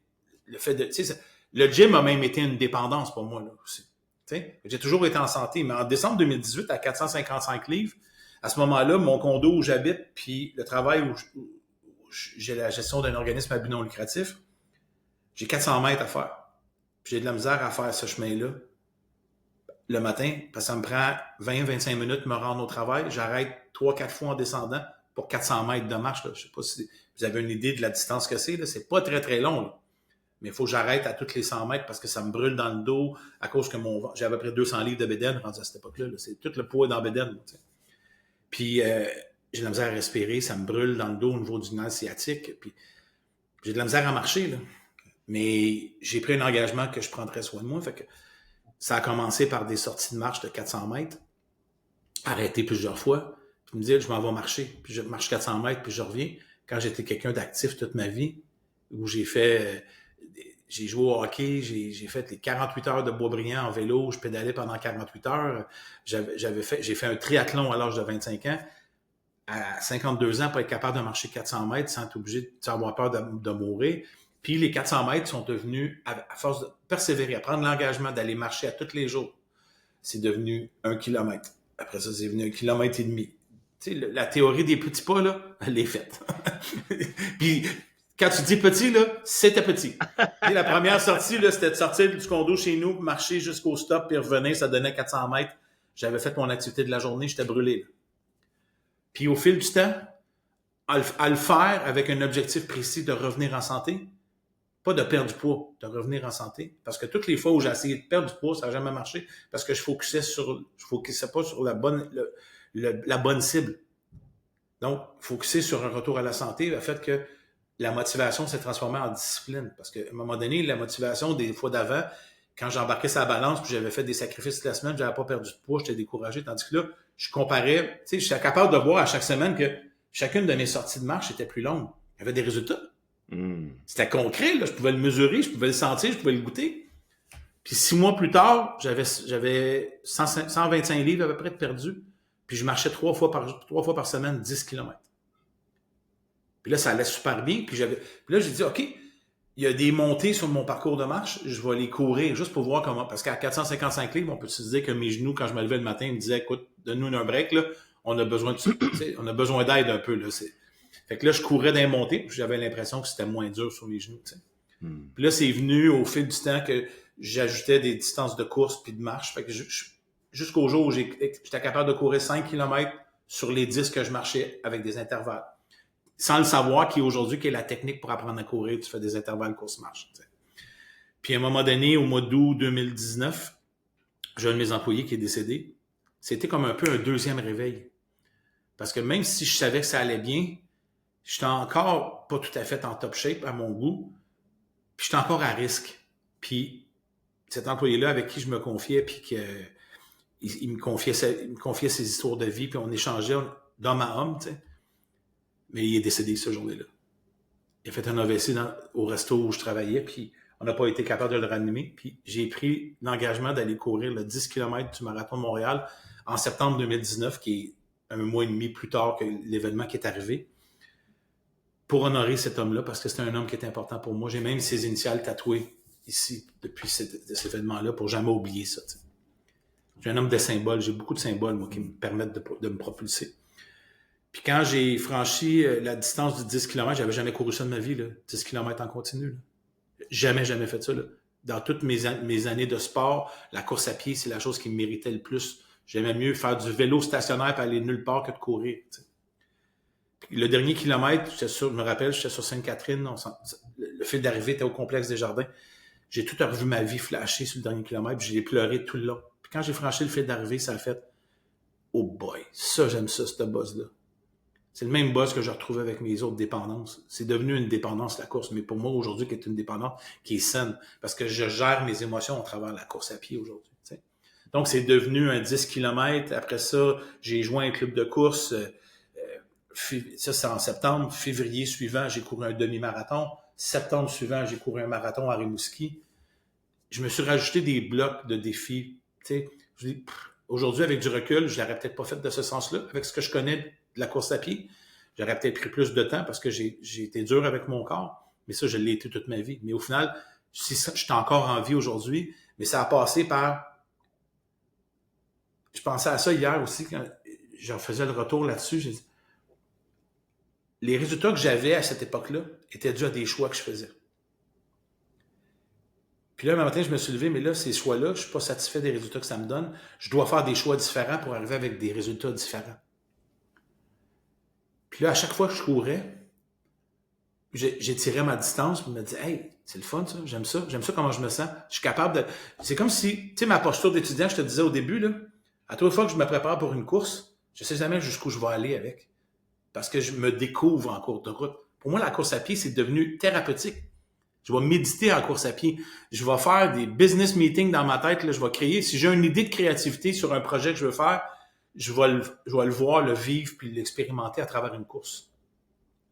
le fait de, tu sais, le gym a même été une dépendance pour moi, là, aussi. Tu sais, j'ai toujours été en santé, mais en décembre 2018, à 455 livres, à ce moment-là, mon condo où j'habite puis le travail où j'ai la gestion d'un organisme à but non lucratif, j'ai 400 mètres à faire. Puis j'ai de la misère à faire ce chemin-là le matin, parce que ça me prend 20-25 minutes de me rendre au travail. J'arrête 3-4 fois en descendant pour 400 mètres de marche. Là. Je sais pas si vous avez une idée de la distance que c'est. Là. C'est pas très, très long. Là. Mais il faut que j'arrête à toutes les 100 mètres parce que ça me brûle dans le dos à cause que j'avais à peu près 200 livres de bédaine rendu à cette époque-là. Là. C'est tout le poids dans la bédaine. Là, puis j'ai de la misère à respirer. Ça me brûle dans le dos au niveau du nerf sciatique. Puis j'ai de la misère à marcher. Là. Mais j'ai pris un engagement que je prendrais soin de moi. Fait que ça a commencé par des sorties de marche de 400 mètres, arrêté plusieurs fois, puis me dire je m'en vais marcher, puis je marche 400 mètres, puis je reviens. Quand j'étais quelqu'un d'actif toute ma vie, où j'ai joué au hockey, j'ai fait les 48 heures de Boisbriand en vélo, je pédalais pendant 48 heures, j'ai fait un triathlon à l'âge de 25 ans, à 52 ans pour être capable de marcher 400 mètres sans être obligé d'avoir peur de mourir. Puis les 400 mètres sont devenus, à force de persévérer, à prendre l'engagement d'aller marcher à tous les jours, c'est devenu 1 kilomètre. Après ça, c'est devenu 1,5 kilomètre. Tu sais, la théorie des petits pas, là, elle est faite. Puis Quand tu dis petit, là, c'était petit. Et la première sortie, là, c'était de sortir du condo chez nous, marcher jusqu'au stop, puis revenir, ça donnait 400 mètres. J'avais fait mon activité de la journée, j'étais brûlé. Là. Puis au fil du temps, à le faire avec un objectif précis de revenir en santé, pas de perdre du poids, de revenir en santé. Parce que toutes les fois où j'ai essayé de perdre du poids, ça n'a jamais marché, parce que je focusais pas sur la bonne cible. Donc, focusser sur un retour à la santé a fait que la motivation s'est transformée en discipline. Parce qu'à un moment donné, la motivation des fois d'avant, quand j'embarquais sur la balance puis j'avais fait des sacrifices toute la semaine, j'avais pas perdu de poids, j'étais découragé. Tandis que là, je comparais, tu sais, j'étais capable de voir à chaque semaine que chacune de mes sorties de marche était plus longue. Il y avait des résultats. C'était concret, là. Je pouvais le mesurer, je pouvais le sentir, je pouvais le goûter. Puis 6 mois plus tard, j'avais 125 livres à peu près de perdu. Puis je marchais 3 fois par semaine, 10 km. Puis là, ça allait super bien. Puis là, j'ai dit, OK, il y a des montées sur mon parcours de marche, je vais les courir juste pour voir comment. Parce qu'à 455 livres, on peut se dire que mes genoux, quand je me levais le matin, ils me disaient, écoute, donne-nous un break, là. On a besoin d'aide un peu, là. Fait que là, je courais dans les montées, puis j'avais l'impression que c'était moins dur sur mes genoux, tu sais. Puis là, c'est venu au fil du temps que j'ajoutais des distances de course puis de marche. Fait que jusqu'au jour où j'étais capable de courir 5 km sur les 10 que je marchais avec des intervalles. Sans le savoir, qui est la technique pour apprendre à courir, tu fais des intervalles course-marche. Tu sais. Puis à un moment donné, au mois d'août 2019, j'ai un de mes employés qui est décédé. C'était comme un peu un deuxième réveil. Parce que même si je savais que ça allait bien, j'étais encore pas tout à fait en top shape à mon goût, puis j'étais encore à risque. Puis cet employé-là avec qui je me confiais, puis il me confiait ses histoires de vie, puis on échangeait d'homme à homme, tu sais. Mais il est décédé ce jour-là. Il a fait un AVC au resto où je travaillais, puis on n'a pas été capable de le ranimer. Puis j'ai pris l'engagement d'aller courir le 10 km du Marathon de Montréal en septembre 2019, qui est un mois et demi plus tard que l'événement qui est arrivé, pour honorer cet homme-là, parce que c'est un homme qui est important pour moi. J'ai même ses initiales tatouées ici depuis cet événement-là pour jamais oublier ça. T'sais. J'ai un homme de symboles. J'ai beaucoup de symboles, moi, qui me permettent de me propulser. Puis quand j'ai franchi la distance du 10 km, j'avais jamais couru ça de ma vie, là, 10 km en continu. Là. Jamais fait ça. Là. Dans toutes mes années de sport, la course à pied, c'est la chose qui me méritait le plus. J'aimais mieux faire du vélo stationnaire et aller nulle part que de courir. T'sais. Le dernier kilomètre, je me rappelle, j'étais sur Sainte-Catherine, le fil d'arrivée était au complexe des Jardins. J'ai tout revu ma vie flasher sur le dernier kilomètre, puis j'ai pleuré tout le long. Puis quand j'ai franchi le fil d'arrivée, ça a fait « Oh boy, ça, j'aime ça, ce buzz-là. » C'est le même buzz que je retrouvais avec mes autres dépendances. C'est devenu une dépendance, la course, mais pour moi, aujourd'hui, qui est une dépendance qui est saine, parce que je gère mes émotions à travers la course à pied aujourd'hui. T'sais. Donc, c'est devenu un 10 km. Après ça, j'ai joint un club de course. Ça, c'est en septembre. Février suivant, j'ai couru un demi-marathon. Septembre suivant, j'ai couru un marathon à Rimouski. Je me suis rajouté des blocs de défis. Aujourd'hui, avec du recul, je l'aurais peut-être pas fait de ce sens-là. Avec ce que je connais de la course à pied, j'aurais peut-être pris plus de temps parce que j'ai été dur avec mon corps. Mais ça, je l'ai été toute ma vie. Mais au final, je suis encore en vie aujourd'hui. Mais ça a passé par... Je pensais à ça hier aussi, quand je faisais le retour là-dessus. J'ai dit, les résultats que j'avais à cette époque-là étaient dus à des choix que je faisais. Puis là, un matin, je me suis levé, mais là, ces choix-là, je ne suis pas satisfait des résultats que ça me donne. Je dois faire des choix différents pour arriver avec des résultats différents. Puis là, à chaque fois que je courais, j'étirais ma distance, puis je me disais, hey, c'est le fun, ça, j'aime ça comment je me sens. Je suis capable de... C'est comme si, tu sais, ma posture d'étudiant, je te disais au début, là, à toute fois que je me prépare pour une course, je ne sais jamais jusqu'où je vais aller avec. Parce que je me découvre en cours de route. Pour moi, la course à pied, c'est devenu thérapeutique. Je vais méditer en course à pied. Je vais faire des business meetings dans ma tête. Là, je vais créer. Si j'ai une idée de créativité sur un projet que je veux faire, je vais le voir, le vivre puis l'expérimenter à travers une course.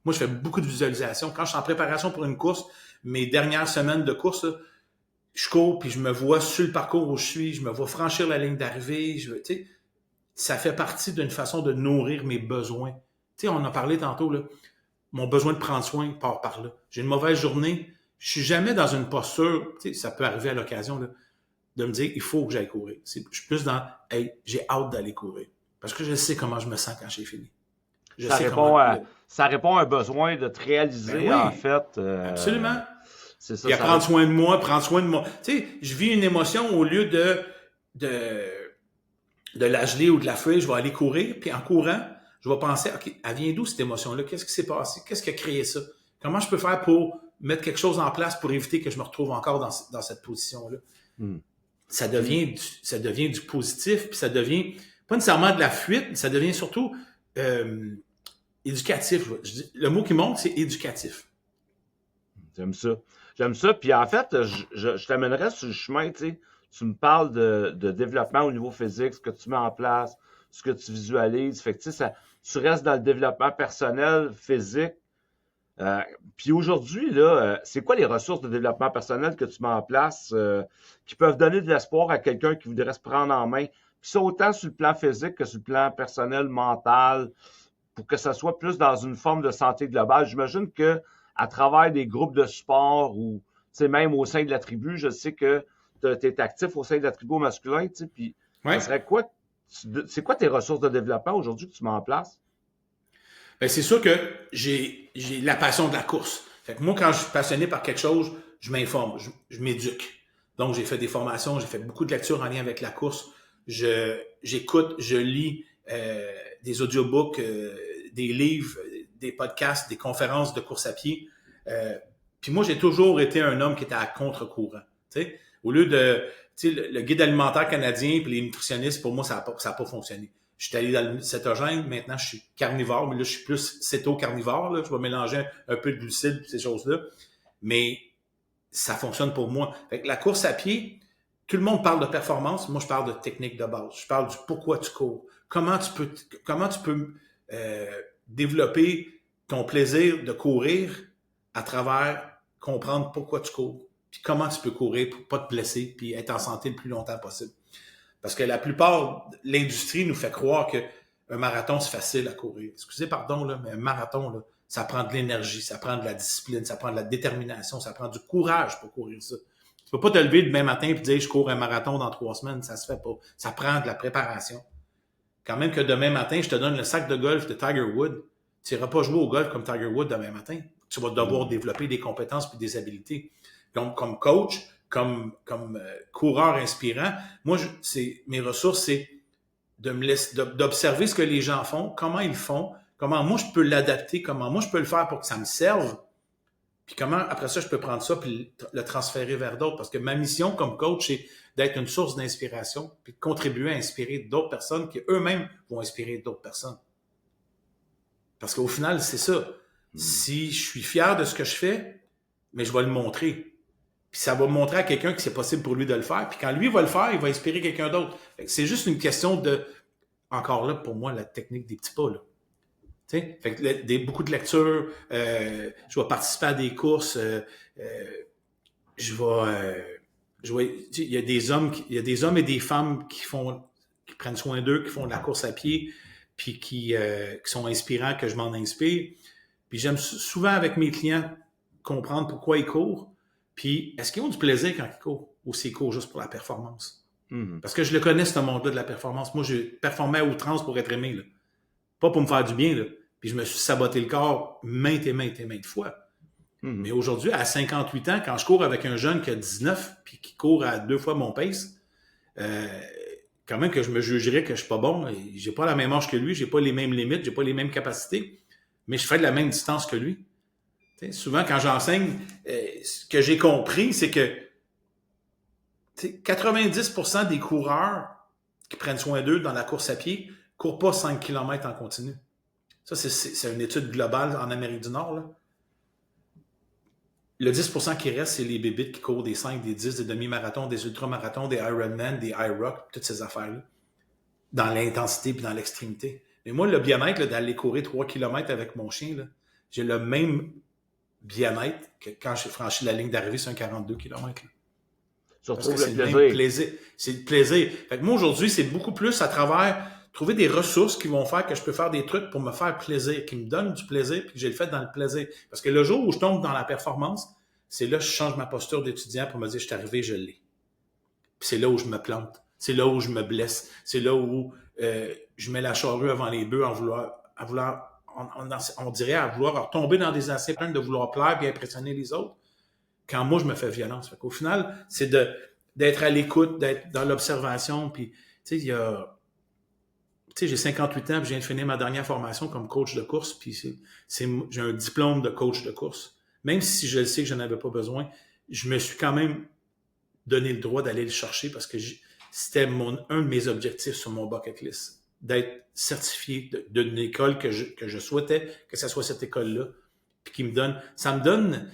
Moi, je fais beaucoup de visualisation. Quand je suis en préparation pour une course, mes dernières semaines de course, là, je cours puis je me vois sur le parcours où je suis. Je me vois franchir la ligne d'arrivée. Ça fait partie d'une façon de nourrir mes besoins. Tu sais, on en a parlé tantôt, là. Mon besoin de prendre soin part par là. J'ai une mauvaise journée. Je suis jamais dans une posture, tu sais, ça peut arriver à l'occasion, là, de me dire, il faut que j'aille courir. Je suis plus dans, hey, j'ai hâte d'aller courir. Parce que je sais comment je me sens quand j'ai fini. Ça ça répond à un besoin de te réaliser, Ben en oui, fait. absolument. C'est ça, Puis à ça prendre soin de moi, prendre soin de moi. Tu sais, je vis une émotion au lieu de, de la geler ou de la feuille, je vais aller courir, puis en courant, je vais penser, OK, elle vient d'où cette émotion-là? Qu'est-ce qui s'est passé? Qu'est-ce qui a créé ça? Comment je peux faire pour mettre quelque chose en place pour éviter que je me retrouve encore dans cette position-là? Hmm. Ça devient du positif, puis ça devient pas nécessairement de la fuite, ça devient surtout éducatif. Le mot qui monte, c'est éducatif. J'aime ça. J'aime ça. Puis en fait, je t'amènerais sur le chemin, tu sais. Tu me parles de développement au niveau physique, ce que tu mets en place, ce que tu visualises. Fait que tu sais, tu restes dans le développement personnel, physique. Euh, Puis aujourd'hui, là, c'est quoi les ressources de développement personnel que tu mets en place qui peuvent donner de l'espoir à quelqu'un qui voudrait se prendre en main? Puis ça, autant sur le plan physique que sur le plan personnel, mental, pour que ça soit plus dans une forme de santé globale. J'imagine que à travers des groupes de sport ou même au sein de la tribu, je sais que tu es actif au sein de la tribu au masculin, puis ça Ouais. serait quoi? C'est quoi tes ressources de développement aujourd'hui que tu mets en place? Ben, c'est sûr que j'ai la passion de la course. Fait que moi, quand je suis passionné par quelque chose, je m'informe, je m'éduque. Donc, j'ai fait des formations, j'ai fait beaucoup de lectures en lien avec la course. J'écoute, je lis des audiobooks, des livres, des podcasts, des conférences de course à pied. Puis moi, j'ai toujours été un homme qui était à contre-courant. T'sais? Au lieu de... Le guide alimentaire canadien et les nutritionnistes, pour moi, ça n'a pas fonctionné. Je suis allé dans le cétogène, maintenant je suis carnivore, mais là je suis plus céto-carnivore, là. Je vais mélanger un peu de glucides et ces choses-là. Mais ça fonctionne pour moi. Fait que la course à pied, tout le monde parle de performance, moi je parle de technique de base. Je parle du pourquoi tu cours. Comment tu peux développer ton plaisir de courir à travers comprendre pourquoi tu cours. Puis comment tu peux courir pour pas te blesser puis être en santé le plus longtemps possible. Parce que la plupart de l'industrie nous fait croire qu'un marathon, c'est facile à courir. Excusez, pardon, là, mais un marathon, là, ça prend de l'énergie, ça prend de la discipline, ça prend de la détermination, ça prend du courage pour courir ça. Tu peux pas te lever demain matin et dire je cours un marathon dans 3 semaines, ça se fait pas. Ça prend de la préparation. Quand même que demain matin, je te donne le sac de golf de Tiger Woods, tu n'iras pas jouer au golf comme Tiger Woods demain matin. Tu vas devoir développer des compétences et des habiletés. Donc, comme coach, comme coureur inspirant, moi, mes ressources, c'est d'observer ce que les gens font, comment ils font, comment moi je peux l'adapter, comment moi je peux le faire pour que ça me serve, puis comment après ça je peux prendre ça puis le transférer vers d'autres. Parce que ma mission comme coach, c'est d'être une source d'inspiration puis de contribuer à inspirer d'autres personnes qui eux-mêmes vont inspirer d'autres personnes. Parce qu'au final, c'est ça. Si je suis fier de ce que je fais, mais je vais le montrer. Puis ça va montrer à quelqu'un que c'est possible pour lui de le faire. Puis quand lui va le faire, il va inspirer quelqu'un d'autre. C'est juste une question de, encore là, pour moi, la technique des petits pas. Là. Fait que beaucoup de lectures, je vais participer à des courses, il y a des hommes et des femmes qui prennent soin d'eux, qui font de la course à pied, puis qui sont inspirants, que je m'en inspire. Puis j'aime souvent avec mes clients comprendre pourquoi ils courent. Puis, est-ce qu'ils ont du plaisir quand ils courent ou s'ils courent juste pour la performance? Mm-hmm. Parce que je le connais, ce monde-là de la performance. Moi, je performais à outrance pour être aimé. Là. Pas pour me faire du bien. Là. Puis, je me suis saboté le corps maintes fois. Mm-hmm. Mais aujourd'hui, à 58 ans, quand je cours avec un jeune qui a 19 puis qui court à 2 fois mon pace, quand même que je me jugerais que je suis pas bon. J'ai pas la même âge que lui, j'ai pas les mêmes limites, j'ai pas les mêmes capacités, mais je fais de la même distance que lui. Souvent, quand j'enseigne, ce que j'ai compris, c'est que 90% des coureurs qui prennent soin d'eux dans la course à pied ne courent pas 5 km en continu. Ça, c'est une étude globale en Amérique du Nord. Là. Le 10% qui reste, c'est les bébites qui courent des 5, des 10, des demi-marathons, des ultramarathons, des Ironman, des iRock, toutes ces affaires-là, dans l'intensité et dans l'extrémité. Mais moi, le bien-être là, d'aller courir 3 km avec mon chien, là, j'ai le même bien-être que quand j'ai franchi la ligne d'arrivée sur un 42 km. Parce que c'est le même plaisir. C'est le plaisir. Fait que moi, aujourd'hui, c'est beaucoup plus à travers trouver des ressources qui vont faire que je peux faire des trucs pour me faire plaisir, qui me donnent du plaisir, puis que j'ai le fait dans le plaisir. Parce que le jour où je tombe dans la performance, c'est là que je change ma posture d'étudiant pour me dire, je suis arrivé, je l'ai. Puis c'est là où je me plante. C'est là où je me blesse. C'est là où je mets la charrue avant les bœufs en voulant on dirait à vouloir tomber dans des anciens patterns de vouloir plaire et impressionner les autres, quand moi, je me fais violence. Fait qu'au final, c'est d'être à l'écoute, d'être dans l'observation. Puis, tu sais, j'ai 58 ans, puis je viens de finir ma dernière formation comme coach de course, puis j'ai un diplôme de coach de course. Même si je le sais que je n'avais pas besoin, je me suis quand même donné le droit d'aller le chercher parce que c'était un de mes objectifs sur mon bucket list, d'être certifié d'une école que je souhaitais que ce soit cette école-là, puis ça me donne,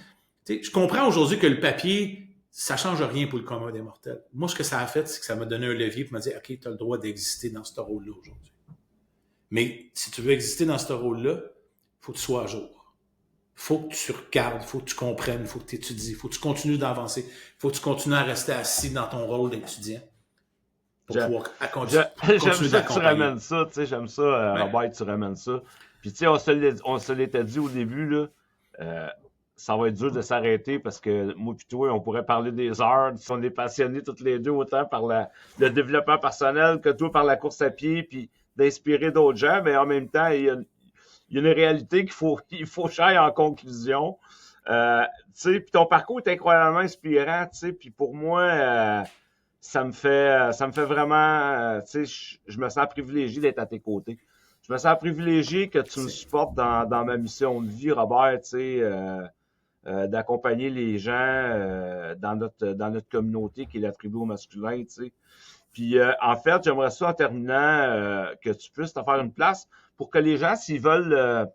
je comprends aujourd'hui que le papier, ça change rien pour le commun des mortels. Moi, ce que ça a fait, c'est que ça m'a donné un levier pour me dire, OK, tu as le droit d'exister dans ce rôle-là aujourd'hui. Mais si tu veux exister dans ce rôle-là, il faut que tu sois à jour. Il faut que tu regardes, il faut que tu comprennes, il faut que tu étudies, il faut que tu continues d'avancer, il faut que tu continues à rester assis dans ton rôle d'étudiant pour pouvoir continuer ça que tu ramènes ça, tu sais, j'aime ça, Robert, tu ramènes ça. Puis tu sais, on se l'était dit au début, là, ça va être dur de s'arrêter parce que moi et toi, on pourrait parler des heures. On est passionnés toutes les deux, autant par le développement personnel que toi par la course à pied, puis d'inspirer d'autres gens, mais en même temps, il y a une réalité qu'il faut j'aille en conclusion. Tu sais, puis ton parcours est incroyablement inspirant, tu sais, puis pour moi, ça me fait vraiment, tu sais, je me sens privilégié d'être à tes côtés. Je me sens privilégié que tu me supportes dans ma mission de vie, Robert, tu sais, d'accompagner les gens dans notre communauté qui est la tribu au masculin, tu sais. Puis en fait, j'aimerais ça en terminant que tu puisses te faire une place pour que les gens, s'ils veulent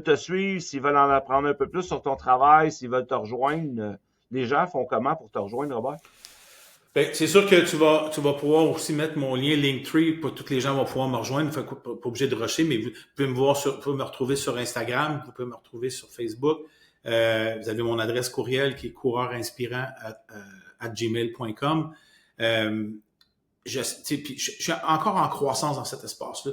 te suivre, s'ils veulent en apprendre un peu plus sur ton travail, s'ils veulent te rejoindre, les gens font comment pour te rejoindre, Robert? Ben, c'est sûr que tu vas pouvoir aussi mettre mon lien Linktree, pas tous les gens vont pouvoir me rejoindre, fait que pas obligé de rusher, mais vous pouvez vous pouvez me retrouver sur Instagram, vous pouvez me retrouver sur Facebook. Vous avez mon adresse courriel qui est coureursinspirant@gmail.com. Je suis encore en croissance dans cet espace-là.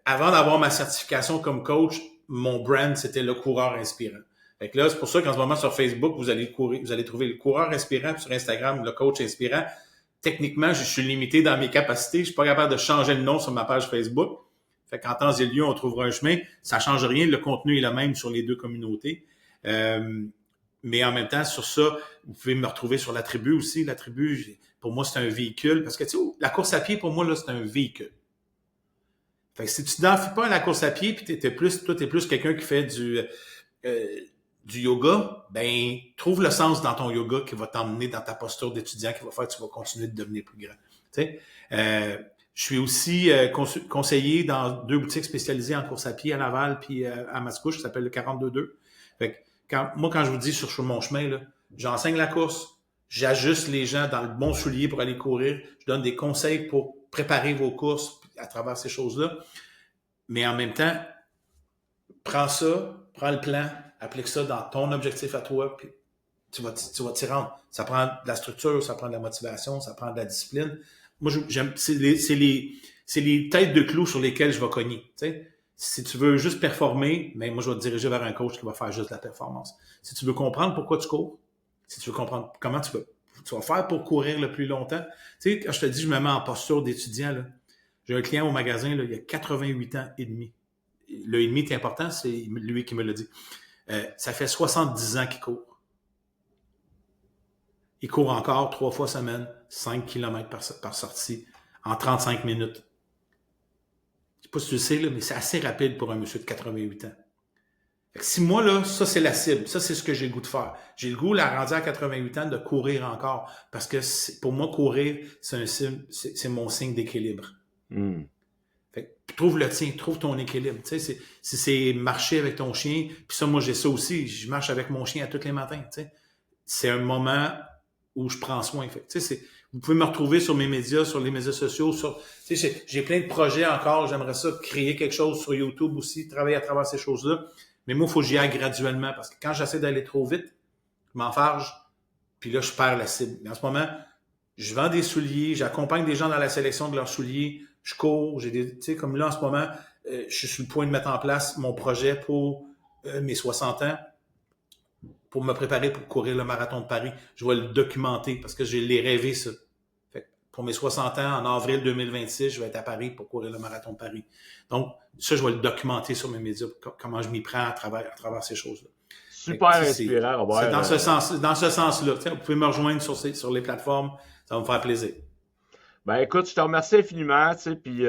Avant d'avoir ma certification comme coach, mon brand, c'était le coureur inspirant. Fait que là, c'est pour ça qu'en ce moment, sur Facebook, vous allez trouver le coureur inspirant, puis sur Instagram, le coach inspirant. Techniquement, je suis limité dans mes capacités. Je suis pas capable de changer le nom sur ma page Facebook. Fait qu'en temps et lieu, on trouvera un chemin. Ça change rien. Le contenu est le même sur les deux communautés. Mais en même temps, sur ça, vous pouvez me retrouver sur la tribu aussi. La tribu, pour moi, c'est un véhicule. Parce que, tu sais, la course à pied, pour moi, là, c'est un véhicule. Fait que si tu t'identifies pas à la course à pied, puis t'es plus quelqu'un qui fait du yoga, ben, trouve le sens dans ton yoga qui va t'emmener dans ta posture d'étudiant, qui va faire que tu vas continuer de devenir plus grand. Tu sais, je suis aussi conseiller dans 2 boutiques spécialisées en course à pied à Laval puis à Mascouche, qui s'appelle le 42-2. Fait que quand je vous dis sur mon chemin, là, j'enseigne la course, j'ajuste les gens dans le bon soulier pour aller courir, je donne des conseils pour préparer vos courses à travers ces choses-là. Mais en même temps, prends le plan, applique ça dans ton objectif à toi, puis tu vas t'y rendre. Ça prend de la structure, ça prend de la motivation, ça prend de la discipline. Moi, j'aime, c'est les têtes de clous sur lesquelles je vais cogner. Tu sais, si tu veux juste performer, mais moi, je vais te diriger vers un coach qui va faire juste la performance. Si tu veux comprendre pourquoi tu cours, si tu veux comprendre comment tu vas faire pour courir le plus longtemps. Tu sais, quand je te dis, je me mets en posture d'étudiant, là, j'ai un client au magasin, là, il a 88 ans et demi. Le et demi est important, c'est lui qui me l'a dit. Ça fait 70 ans qu'il court. Il court encore 3 fois semaine, 5 km par sortie, en 35 minutes. Je sais pas si tu le sais, là, mais c'est assez rapide pour un monsieur de 88 ans. Fait que si moi, là, ça, c'est la cible. Ça, c'est ce que j'ai le goût de faire. J'ai le goût, là, rendu à 88 ans, de courir encore. Parce que pour moi, courir, c'est mon signe d'équilibre. Mm. Fait que trouve le tien, trouve ton équilibre. Tu sais, si c'est marcher avec ton chien, puis ça, moi, j'ai ça aussi. Je marche avec mon chien à tous les matins. Tu sais. C'est un moment où je prends soin. Fait que, tu sais, vous pouvez me retrouver sur mes médias, sur les médias sociaux. Tu sais, j'ai plein de projets encore. J'aimerais ça créer quelque chose sur YouTube aussi, travailler à travers ces choses-là. Mais moi, il faut que j'y aille graduellement parce que quand j'essaie d'aller trop vite, je m'enfarge, puis là, je perds la cible. Mais en ce moment, je vends des souliers, j'accompagne des gens dans la sélection de leurs souliers, je cours, tu sais, comme là, en ce moment, je suis sur le point de mettre en place mon projet pour mes 60 ans, pour me préparer pour courir le marathon de Paris. Je vais le documenter parce que je l'ai rêvé, ça. Fait, pour mes 60 ans, en avril 2026, je vais être à Paris pour courir le marathon de Paris. Donc, ça, je vais le documenter sur mes médias, comment je m'y prends à travers ces choses-là. Super inspirant, Robert. C'est dans ce sens-là. Vous pouvez me rejoindre sur les plateformes, ça va me faire plaisir. Ben écoute, je te remercie infiniment, puis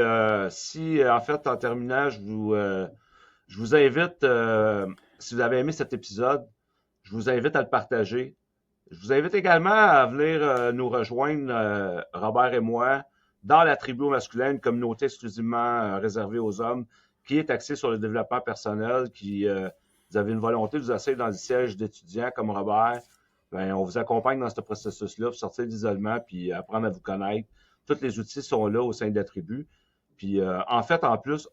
si, en fait, en terminant, je vous invite, si vous avez aimé cet épisode, je vous invite à le partager. Je vous invite également à venir nous rejoindre, Robert et moi, dans la tribu au masculin, une communauté exclusivement réservée aux hommes, qui est axée sur le développement personnel, qui vous avez une volonté de vous asseoir dans le siège d'étudiants comme Robert, ben, on vous accompagne dans ce processus-là pour sortir de l'isolement puis apprendre à vous connaître. Tous les outils sont là au sein de la tribu. Puis en fait, en plus,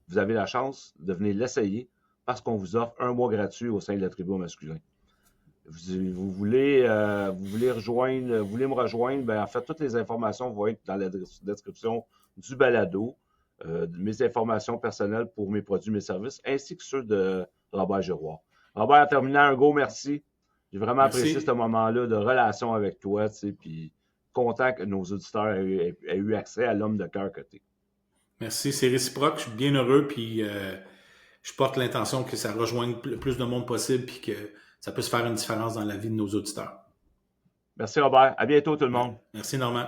vous avez la chance de venir l'essayer parce qu'on vous offre 1 mois gratuit au sein de la tribu au masculin. Vous voulez me rejoindre, ben en fait, toutes les informations vont être dans la description du balado, mes informations personnelles pour mes produits, mes services, ainsi que ceux de Robert Giroir. Robert, en terminant, un gros merci. J'ai vraiment apprécié ce moment-là de relation avec toi, tu sais, puis content que nos auditeurs aient eu accès à l'homme de cœur que t'es. Merci, c'est réciproque. Je suis bien heureux, puis je porte l'intention que ça rejoigne le plus de monde possible, puis que ça puisse faire une différence dans la vie de nos auditeurs. Merci, Robert. À bientôt, tout le monde. Merci, Normand.